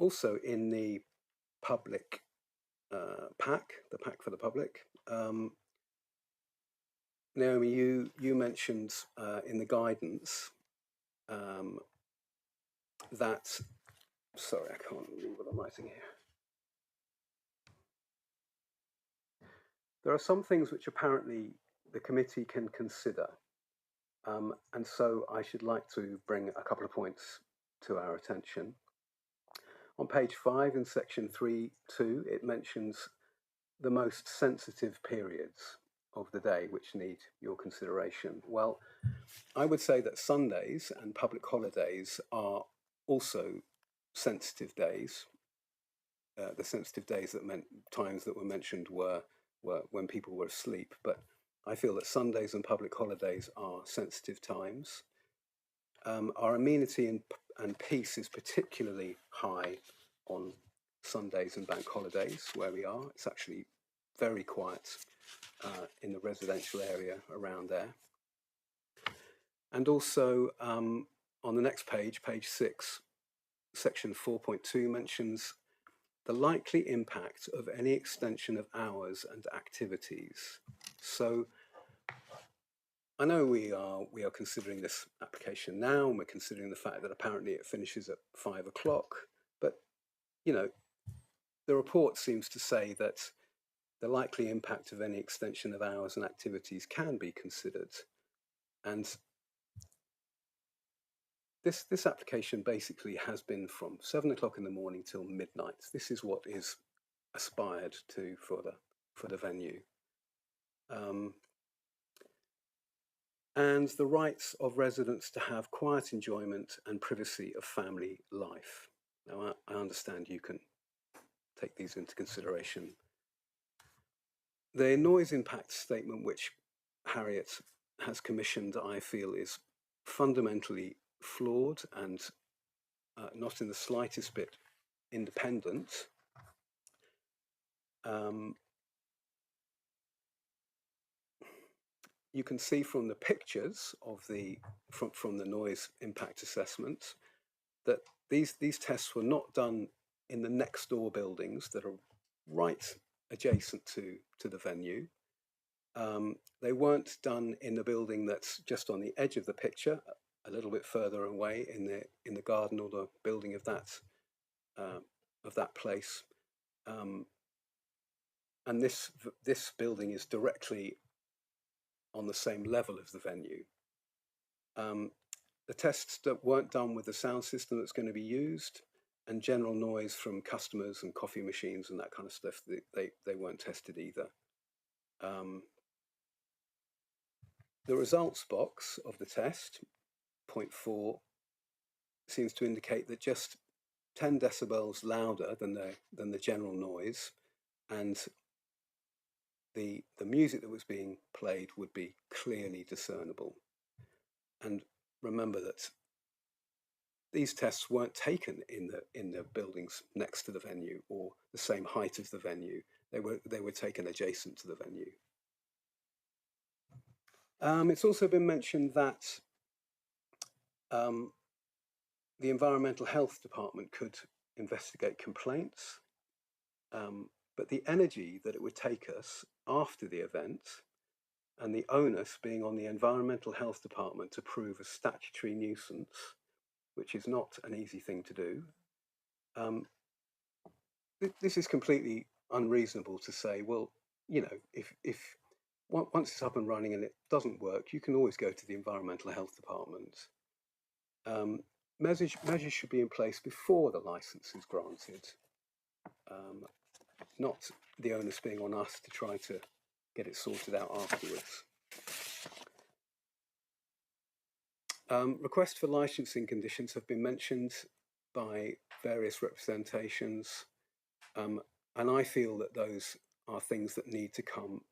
Speaker 18: Also in the public pack, the pack for the public, Naomi, you mentioned in the guidance that, sorry, I can't read what I'm writing here. There are some things which apparently the committee can consider. And so I should like to bring a couple of points to our attention. On page 5 in section 3.2, it mentions the most sensitive periods of the day which need your consideration. Well, I would say that Sundays and public holidays are also sensitive days. The sensitive days that meant times that were mentioned were when people were asleep, but I feel that Sundays and public holidays are sensitive times. Our amenity and peace is particularly high on Sundays and bank holidays where we are. It's actually very quiet in the residential area around there. And also on the next page, page 6, section 4.2 mentions the likely impact of any extension of hours and activities. So I know we are considering this application now, and we're considering the fact that apparently it finishes at 5 o'clock, but you know, the report seems to say that the likely impact of any extension of hours and activities can be considered. And this application basically has been from 7 o'clock in the morning till midnight. This is what is aspired to for the venue. And the rights of residents to have quiet enjoyment and privacy of family life. Now, I understand you can take these into consideration. The noise impact statement which Harriet has commissioned, I feel, is fundamentally flawed and not in the slightest bit independent. You can see from the pictures of from the noise impact assessment that these tests were not done in the next door buildings that are right adjacent to the venue. They weren't done in the building that's just on the edge of the picture, a little bit further away in the garden or the building of that place. And this building is directly on the same level as the venue. The tests that weren't done with the sound system that's going to be used and general noise from customers and coffee machines and that kind of stuff, they weren't tested either. The results box of the test, point 4, seems to indicate that just 10 decibels louder than the general noise, and the music that was being played would be clearly discernible. And remember that these tests weren't taken in the buildings next to the venue or the same height as the venue. They were taken adjacent to the venue. It's also been mentioned that the Environmental Health Department could investigate complaints, but the energy that it would take us after the event and the onus being on the Environmental Health Department to prove a statutory nuisance, which is not an easy thing to do. This is completely unreasonable to say, well, you know, if once it's up and running and it doesn't work, you can always go to the Environmental Health Department. Measures should be in place before the licence is granted, not the onus being on us to try to get it sorted out afterwards. Requests for licensing conditions have been mentioned by various representations, and I feel that those are things that need to come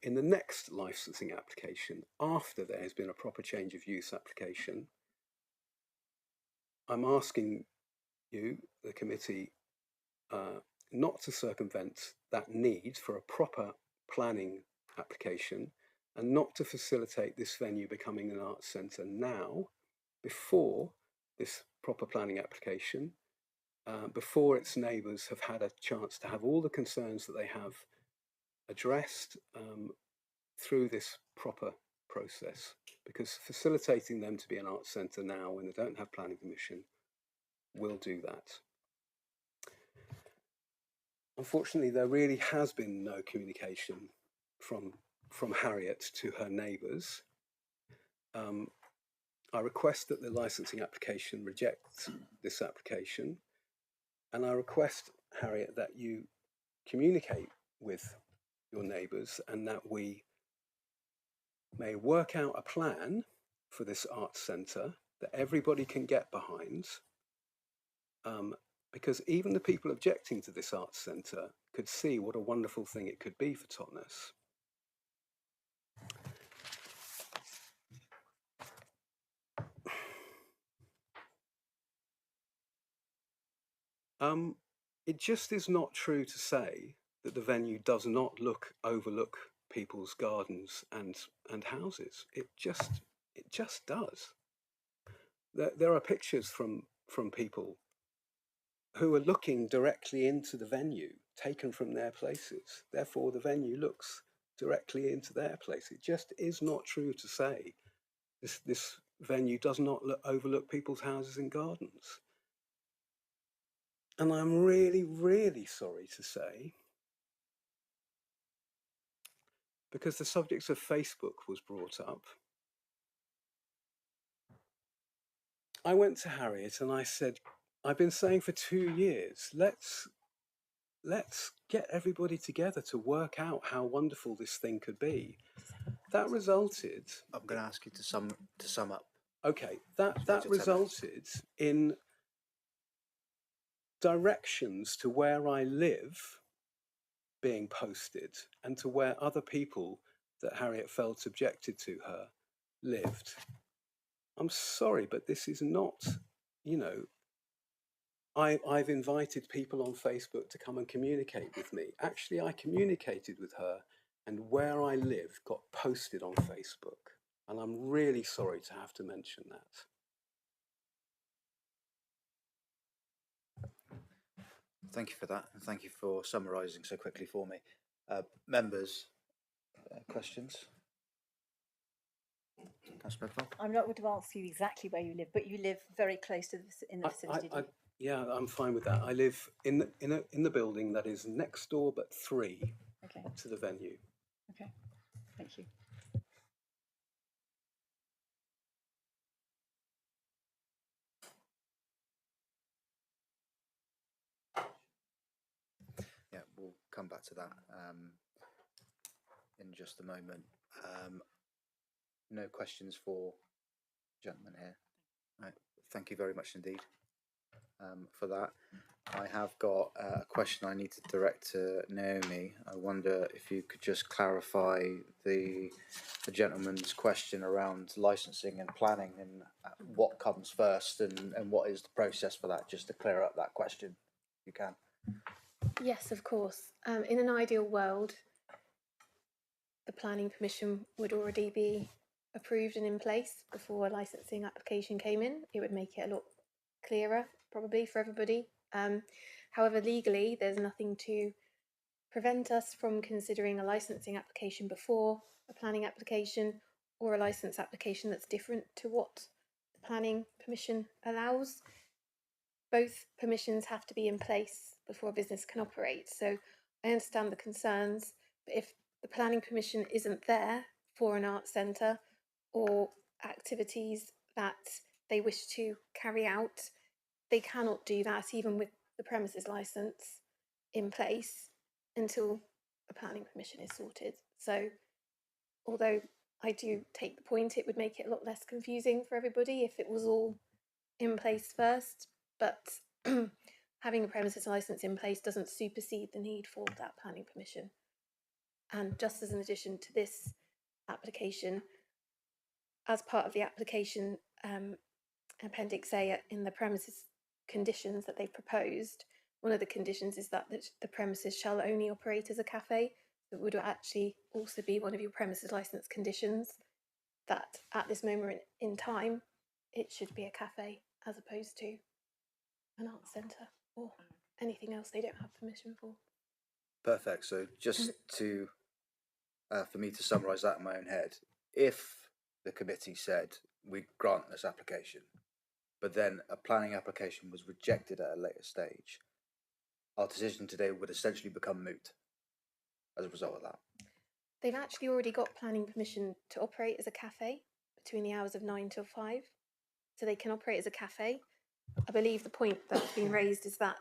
Speaker 18: in the next licensing application after there has been a proper change of use application. I'm asking you, the committee, not to circumvent that need for a proper planning application and not to facilitate this venue becoming an arts centre now, before this proper planning application, before its neighbours have had a chance to have all the concerns that they have addressed through this proper process, because facilitating them to be an arts centre now when they don't have planning permission will do that. Unfortunately, there really has been no communication from from Harriet to her neighbours. I request that the licensing application rejects this application, and I request, Harriet, that you communicate with your neighbours and that we may work out a plan for this arts centre that everybody can get behind, because even the people objecting to this arts centre could see what a wonderful thing it could be for Totnes. It just is not true to say that the venue does not overlook people's gardens and houses. It just does. There are pictures from people who are looking directly into the venue, taken from their places. Therefore, the venue looks directly into their place. It just is not true to say this venue does not overlook people's houses and gardens. And I'm really, really sorry to say, because the subject of Facebook was brought up, I went to Harriet and I said, I've been saying for 2 years, let's get everybody together to work out how wonderful this thing could be. That resulted...
Speaker 2: I'm going to ask you to sum up.
Speaker 18: Okay, that resulted in directions to where I live being posted and to where other people that Harriet felt subjected to her lived. I'm sorry, but this is not, you know, I've invited people on Facebook to come and communicate with me. Actually, I communicated with her and where I live got posted on Facebook. And I'm really sorry to have to mention that.
Speaker 2: Thank you for that, and thank you for summarising so quickly for me. Members, questions? Councillor Bedford?
Speaker 3: I'm not going to ask you exactly where you live, but you live very close to in the vicinity. Do you?
Speaker 18: Yeah, I'm fine with that. I live in the building that is next door but 3 to the venue.
Speaker 3: Okay, thank you.
Speaker 2: Yeah, we'll come back to that in just a moment. No questions for the gentleman here. Right. Thank you very much indeed for that. I have got a question I need to direct to Naomi. I wonder if you could just clarify the gentleman's question around licensing and planning and what comes first and what is the process for that, just to clear up that question, if you can.
Speaker 6: Yes, of course. In an ideal world, the planning permission would already be approved and in place before a licensing application came in. It would make it a lot clearer, probably, for everybody. However, legally, there's nothing to prevent us from considering a licensing application before a planning application, or a license application that's different to what the planning permission allows. Both permissions have to be in place before a business can operate. So I understand the concerns, but if the planning permission isn't there for an arts centre or activities that they wish to carry out, they cannot do that even with the premises licence in place until a planning permission is sorted. So although I do take the point, it would make it a lot less confusing for everybody if it was all in place first, but having a premises licence in place doesn't supersede the need for that planning permission. And just as an addition to this application, as part of the application, Appendix A in the premises conditions that they've proposed, one of the conditions is that the premises shall only operate as a cafe. It would actually also be one of your premises licence conditions that at this moment in time, it should be a cafe as opposed to an arts centre or anything else they don't have permission for.
Speaker 2: Perfect. So just to, for me to summarise that in my own head, if the committee said we grant this application, but then a planning application was rejected at a later stage, our decision today would essentially become moot as a result of that.
Speaker 6: They've actually already got planning permission to operate as a cafe between the hours of 9 till 5. So they can operate as a cafe. I believe the point that's been raised is that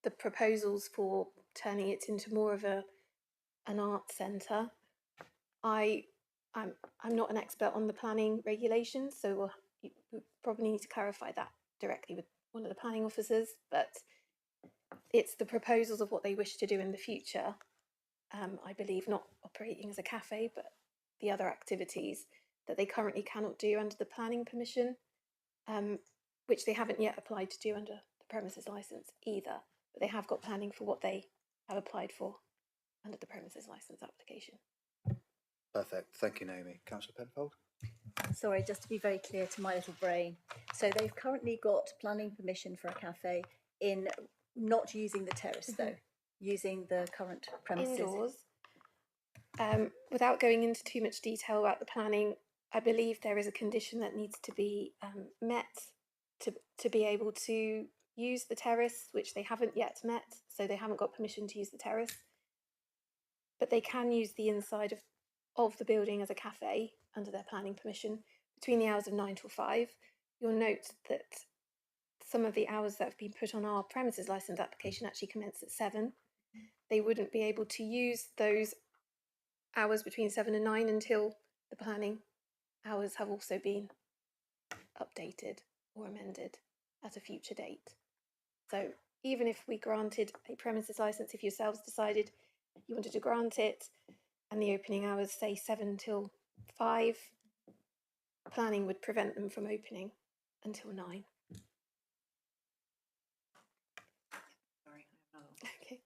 Speaker 6: the proposals for turning it into more of an art centre. I'm not an expert on the planning regulations, so we probably need to clarify that directly with one of the planning officers, but it's the proposals of what they wish to do in the future. I believe not operating as a cafe, but the other activities that they currently cannot do under the planning permission, which they haven't yet applied to do under the premises licence either, but they have got planning for what they have applied for under the premises licence application.
Speaker 2: Perfect. Thank you, Naomi. Councillor Penfold?
Speaker 3: Sorry, just to be very clear to my little brain. So they've currently got planning permission for a cafe in not using the terrace though, using the current premises.
Speaker 6: Indoors. Without going into too much detail about the planning, I believe there is a condition that needs to be met to be able to use the terrace, which they haven't yet met, so they haven't got permission to use the terrace. But they can use the inside of the building as a cafe under their planning permission between the hours of 9 till 5. You'll note that some of the hours that have been put on our premises licence application actually commence at 7. They wouldn't be able to use those hours between 7 and 9 until the planning hours have also been updated or amended at a future date. So even if we granted a premises licence, if yourselves decided you wanted to grant it and the opening hours say 7 till 5, planning would prevent them from opening until 9.
Speaker 7: Sorry, I have another one.
Speaker 6: Okay.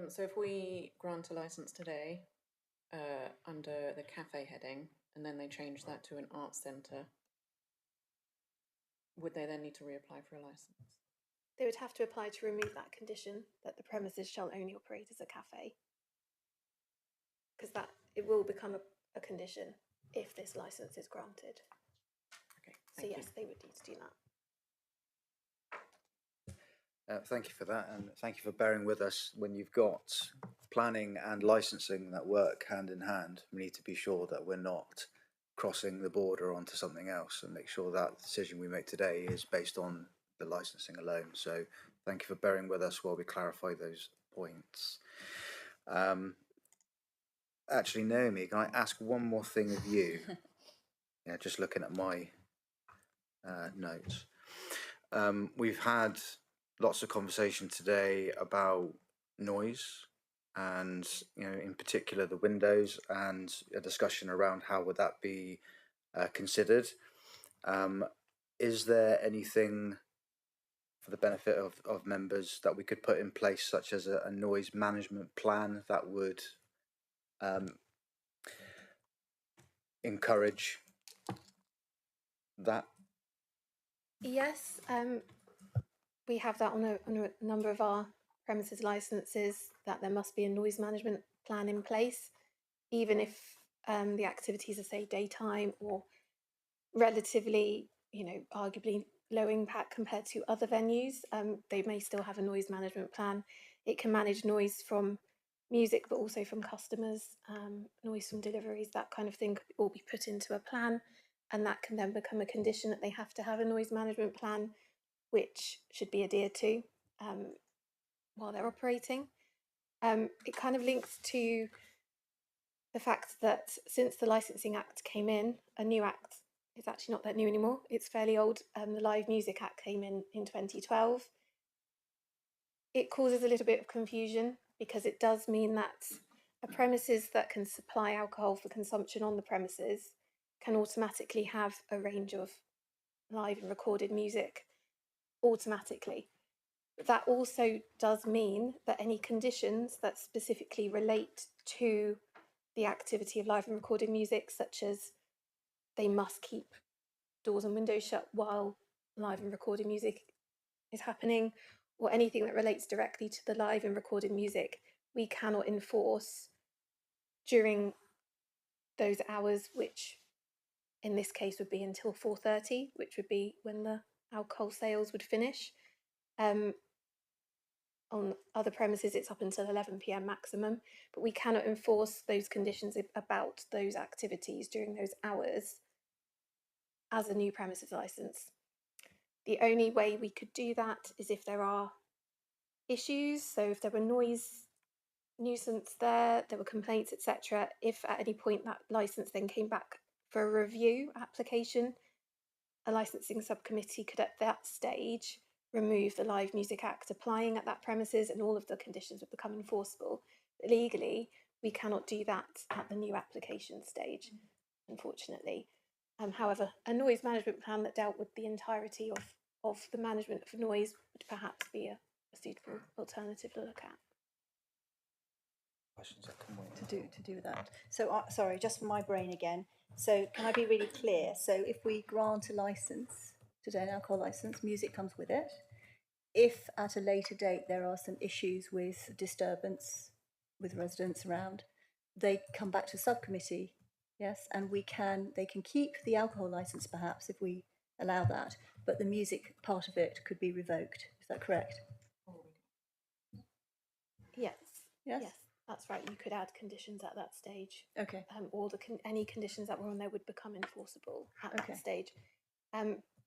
Speaker 7: So if we grant a licence today under the cafe heading, and then they change that to an arts centre, would they then need to reapply for a licence?
Speaker 6: They would have to apply to remove that condition that the premises shall only operate as a cafe, because that it will become a condition if this licence is granted.
Speaker 7: Okay.
Speaker 6: So yes, they would need to do that.
Speaker 2: Thank you for that, and thank you for bearing with us. When you've got planning and licensing that work hand in hand, we need to be sure that we're not crossing the border onto something else, and make sure that the decision we make today is based on the licensing alone. So thank you for bearing with us while we clarify those points. Actually, Naomi, can I ask one more thing of you? Yeah, just looking at my notes. We've had lots of conversation today about noise, and in particular the windows, and a discussion around how would that be considered. Is there anything for the benefit of members that we could put in place, such as a noise management plan that would encourage that?
Speaker 6: Yes, we have that on a number of our premises licences, that there must be a noise management plan in place, even if the activities are, say, daytime or relatively, arguably low impact compared to other venues. They may still have a noise management plan. It can manage noise from music, but also from customers, noise from deliveries, that kind of thing could all be put into a plan, and that can then become a condition that they have to have a noise management plan, which should be adhered to while they're operating. It kind of links to the fact that since the Licensing Act came in, a new act, it's actually not that new anymore, it's fairly old, the Live Music Act came in 2012. It causes a little bit of confusion because it does mean that a premises that can supply alcohol for consumption on the premises can automatically have a range of live and recorded music automatically. But that also does mean that any conditions that specifically relate to the activity of live and recorded music, such as they must keep doors and windows shut while live and recorded music is happening, or anything that relates directly to the live and recorded music, we cannot enforce during those hours, which in this case would be until 4:30, which would be when the alcohol sales would finish. on other premises, it's up until 11 p.m. maximum, but we cannot enforce those conditions about those activities during those hours as a new premises license. The only way we could do that is if there are issues, so if there were nuisance there were complaints, etc. If at any point that license then came back for a review application, a licensing subcommittee could at that stage remove the Live Music Act applying at that premises and all of the conditions would become enforceable. But legally, we cannot do that at the new application stage, unfortunately. However, a noise management plan that dealt with the entirety of the management of noise would perhaps be a suitable alternative to look at.
Speaker 2: Questions that come with
Speaker 3: to do with that. So, sorry, just for my brain again. So, can I be really clear? So, if we grant a license, today an alcohol license, music comes with it. If at a later date there are some issues with disturbance with residents around, they come back to subcommittee, yes, and they can keep the alcohol license perhaps if we allow that, but the music part of it could be revoked. Is that correct?
Speaker 6: Yes.
Speaker 3: Yes.
Speaker 6: Yes, that's right. You could add conditions at that stage.
Speaker 3: Okay.
Speaker 6: Or any conditions that were on there would become enforceable at
Speaker 3: Okay.
Speaker 6: that stage.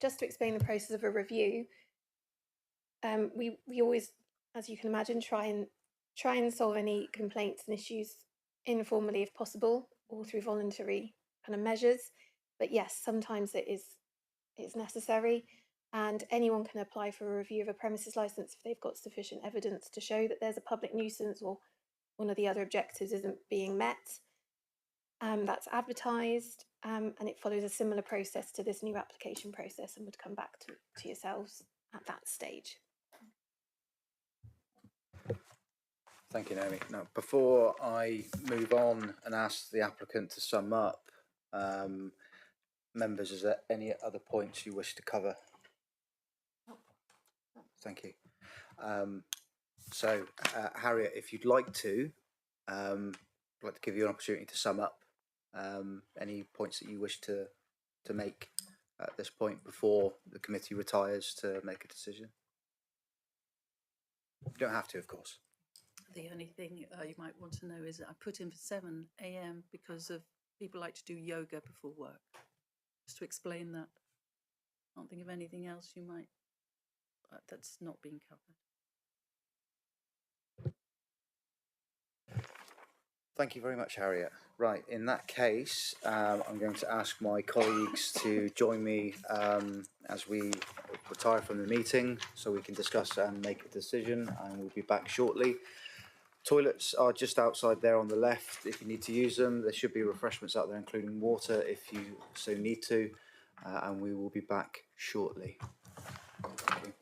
Speaker 6: Just to explain the process of a review, we always, as you can imagine, try and solve any complaints and issues informally if possible, or through voluntary kind of measures. But yes, sometimes it's necessary, and anyone can apply for a review of a premises license if they've got sufficient evidence to show that there's a public nuisance or one of the other objectives isn't being met. That's advertised, and it follows a similar process to this new application process and would come back to yourselves at that stage.
Speaker 2: Thank you, Naomi. Now, before I move on and ask the applicant to sum up, members, is there any other points you wish to cover? Thank you. Harriet, if you'd like to, I'd like to give you an opportunity to sum up any points that you wish to make at this point before the committee retires to make a decision. You don't have to, of course.
Speaker 8: The only thing you might want to know is that I put in for 7 a.m. because of people like to do yoga before work. Just to explain that. Can't think of anything else you might that's not being covered.
Speaker 2: Thank you very much, Harriet. Right, in that case, I'm going to ask my colleagues to join me as we retire from the meeting so we can discuss and make a decision, and we'll be back shortly. Toilets are just outside there on the left if you need to use them. There should be refreshments out there, including water if you so need to, and we will be back shortly. Thank you.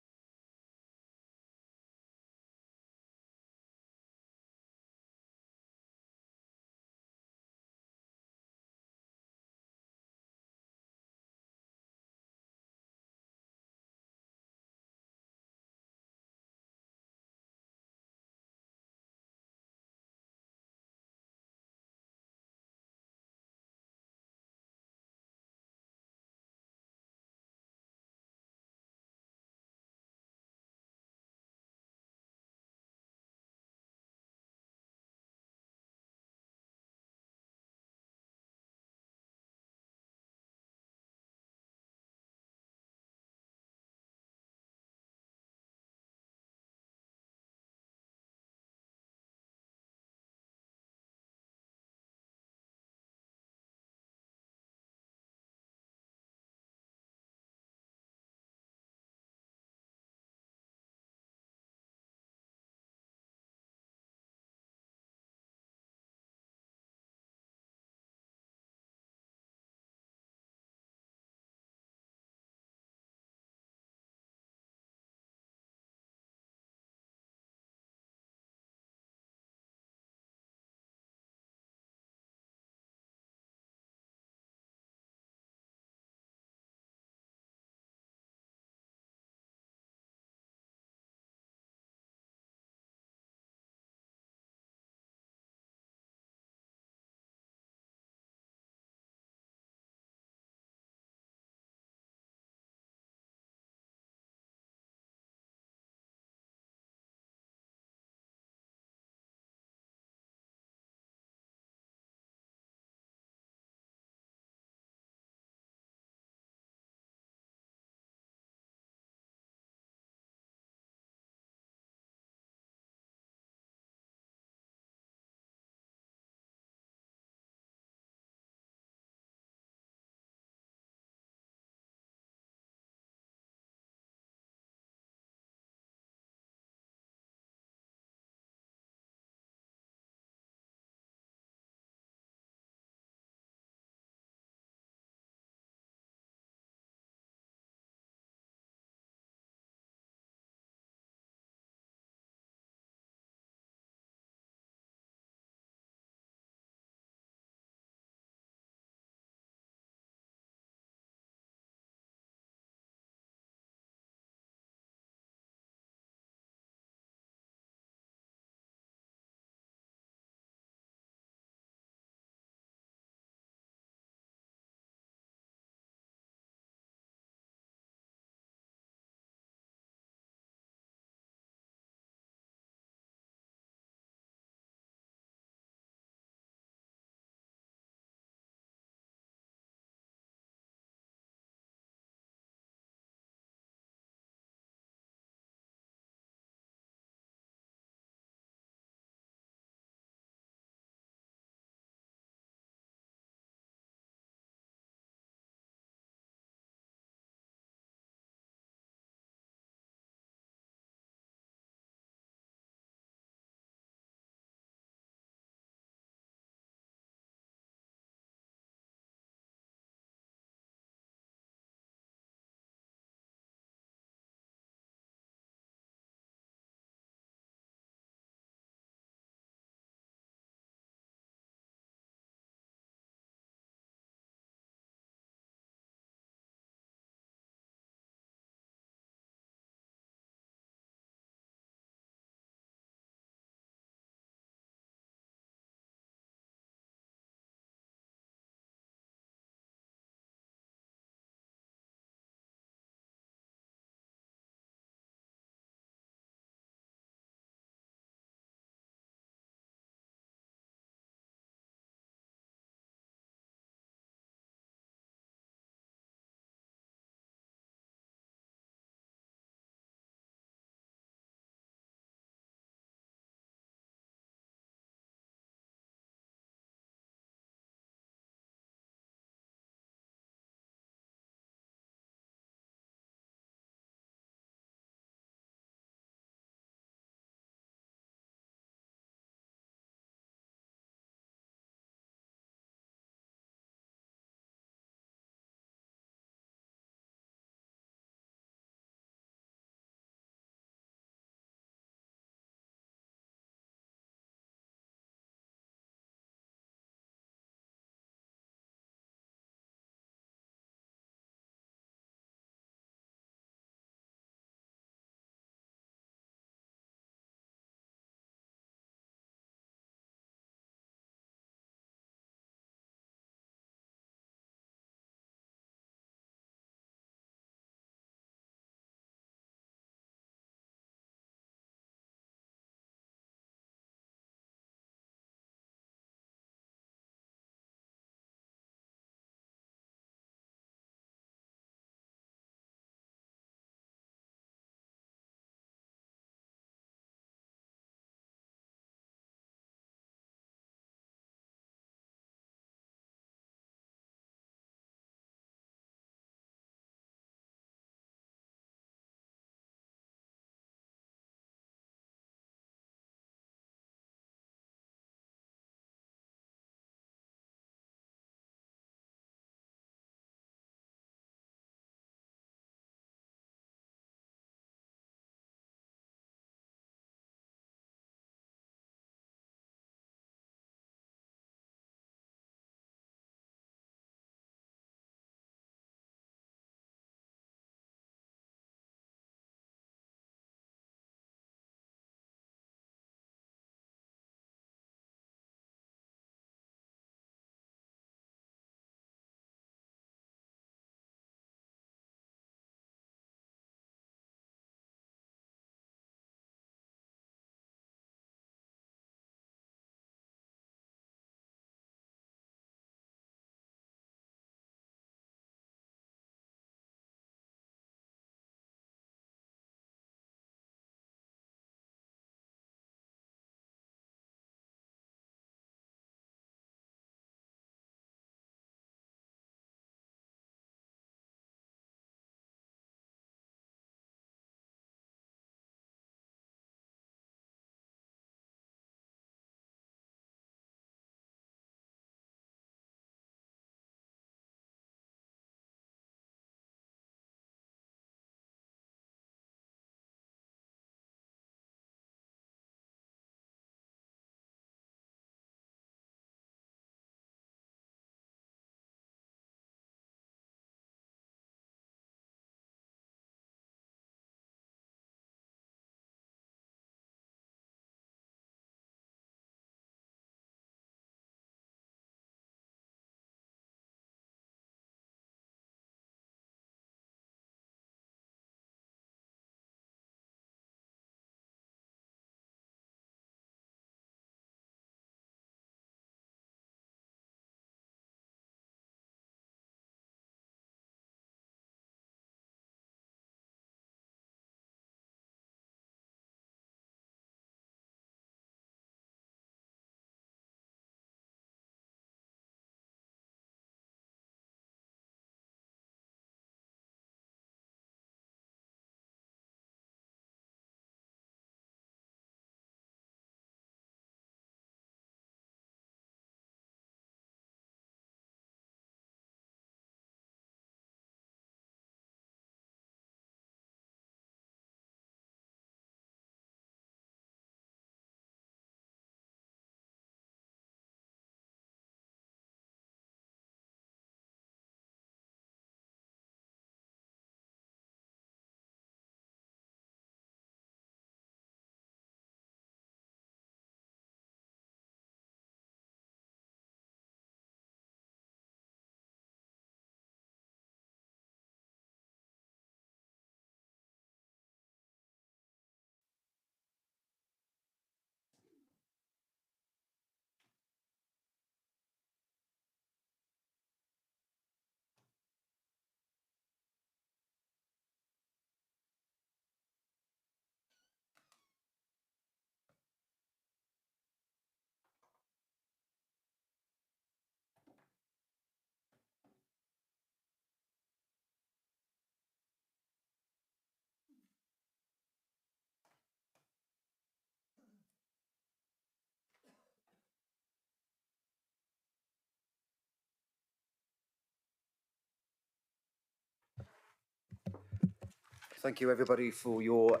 Speaker 2: Thank you everybody for your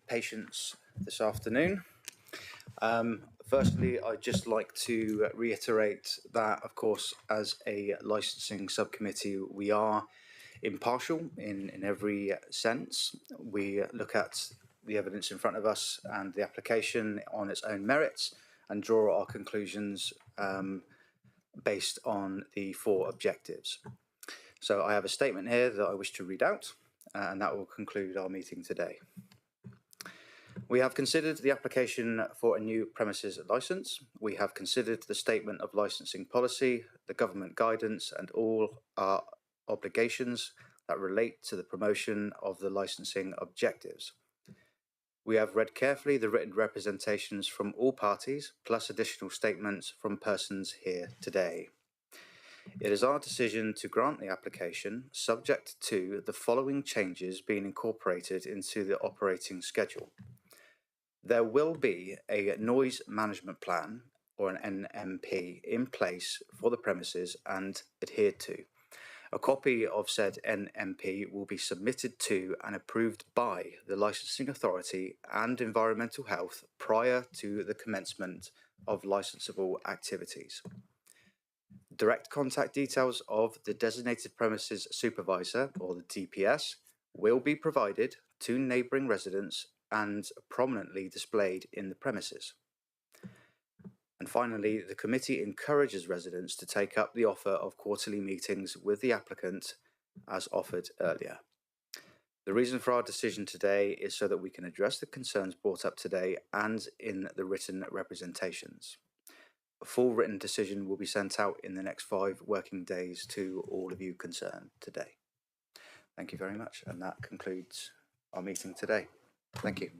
Speaker 2: patience this afternoon. Firstly, I'd just like to reiterate that, of course, as a licensing subcommittee, we are impartial in every sense. We look at the evidence in front of us and the application on its own merits and draw our conclusions based on the 4 objectives. So I have a statement here that I wish to read out, and that will conclude our meeting today. We have considered the application for a new premises licence. We have considered the statement of licensing policy, the government guidance, and all our obligations that relate to the promotion of the licensing objectives. We have read carefully the written representations from all parties, plus additional statements from persons here today. It is our decision to grant the application subject to the following changes being incorporated into the operating schedule. There will be a noise management plan, or an NMP, in place for the premises and adhered to. A copy of said NMP will be submitted to and approved by the licensing authority and environmental health prior to the commencement of licensable activities. Direct contact details of the designated premises supervisor, or the DPS, will be provided to neighbouring residents and prominently displayed in the premises. And finally, the committee encourages residents to take up the offer of quarterly meetings with the applicant as offered earlier. The reason for our decision today is so that we can address the concerns brought up today and in the written representations. A full written decision will be sent out in the next 5 working days to all of you concerned today. Thank you very much, and that concludes our meeting today. Thank you.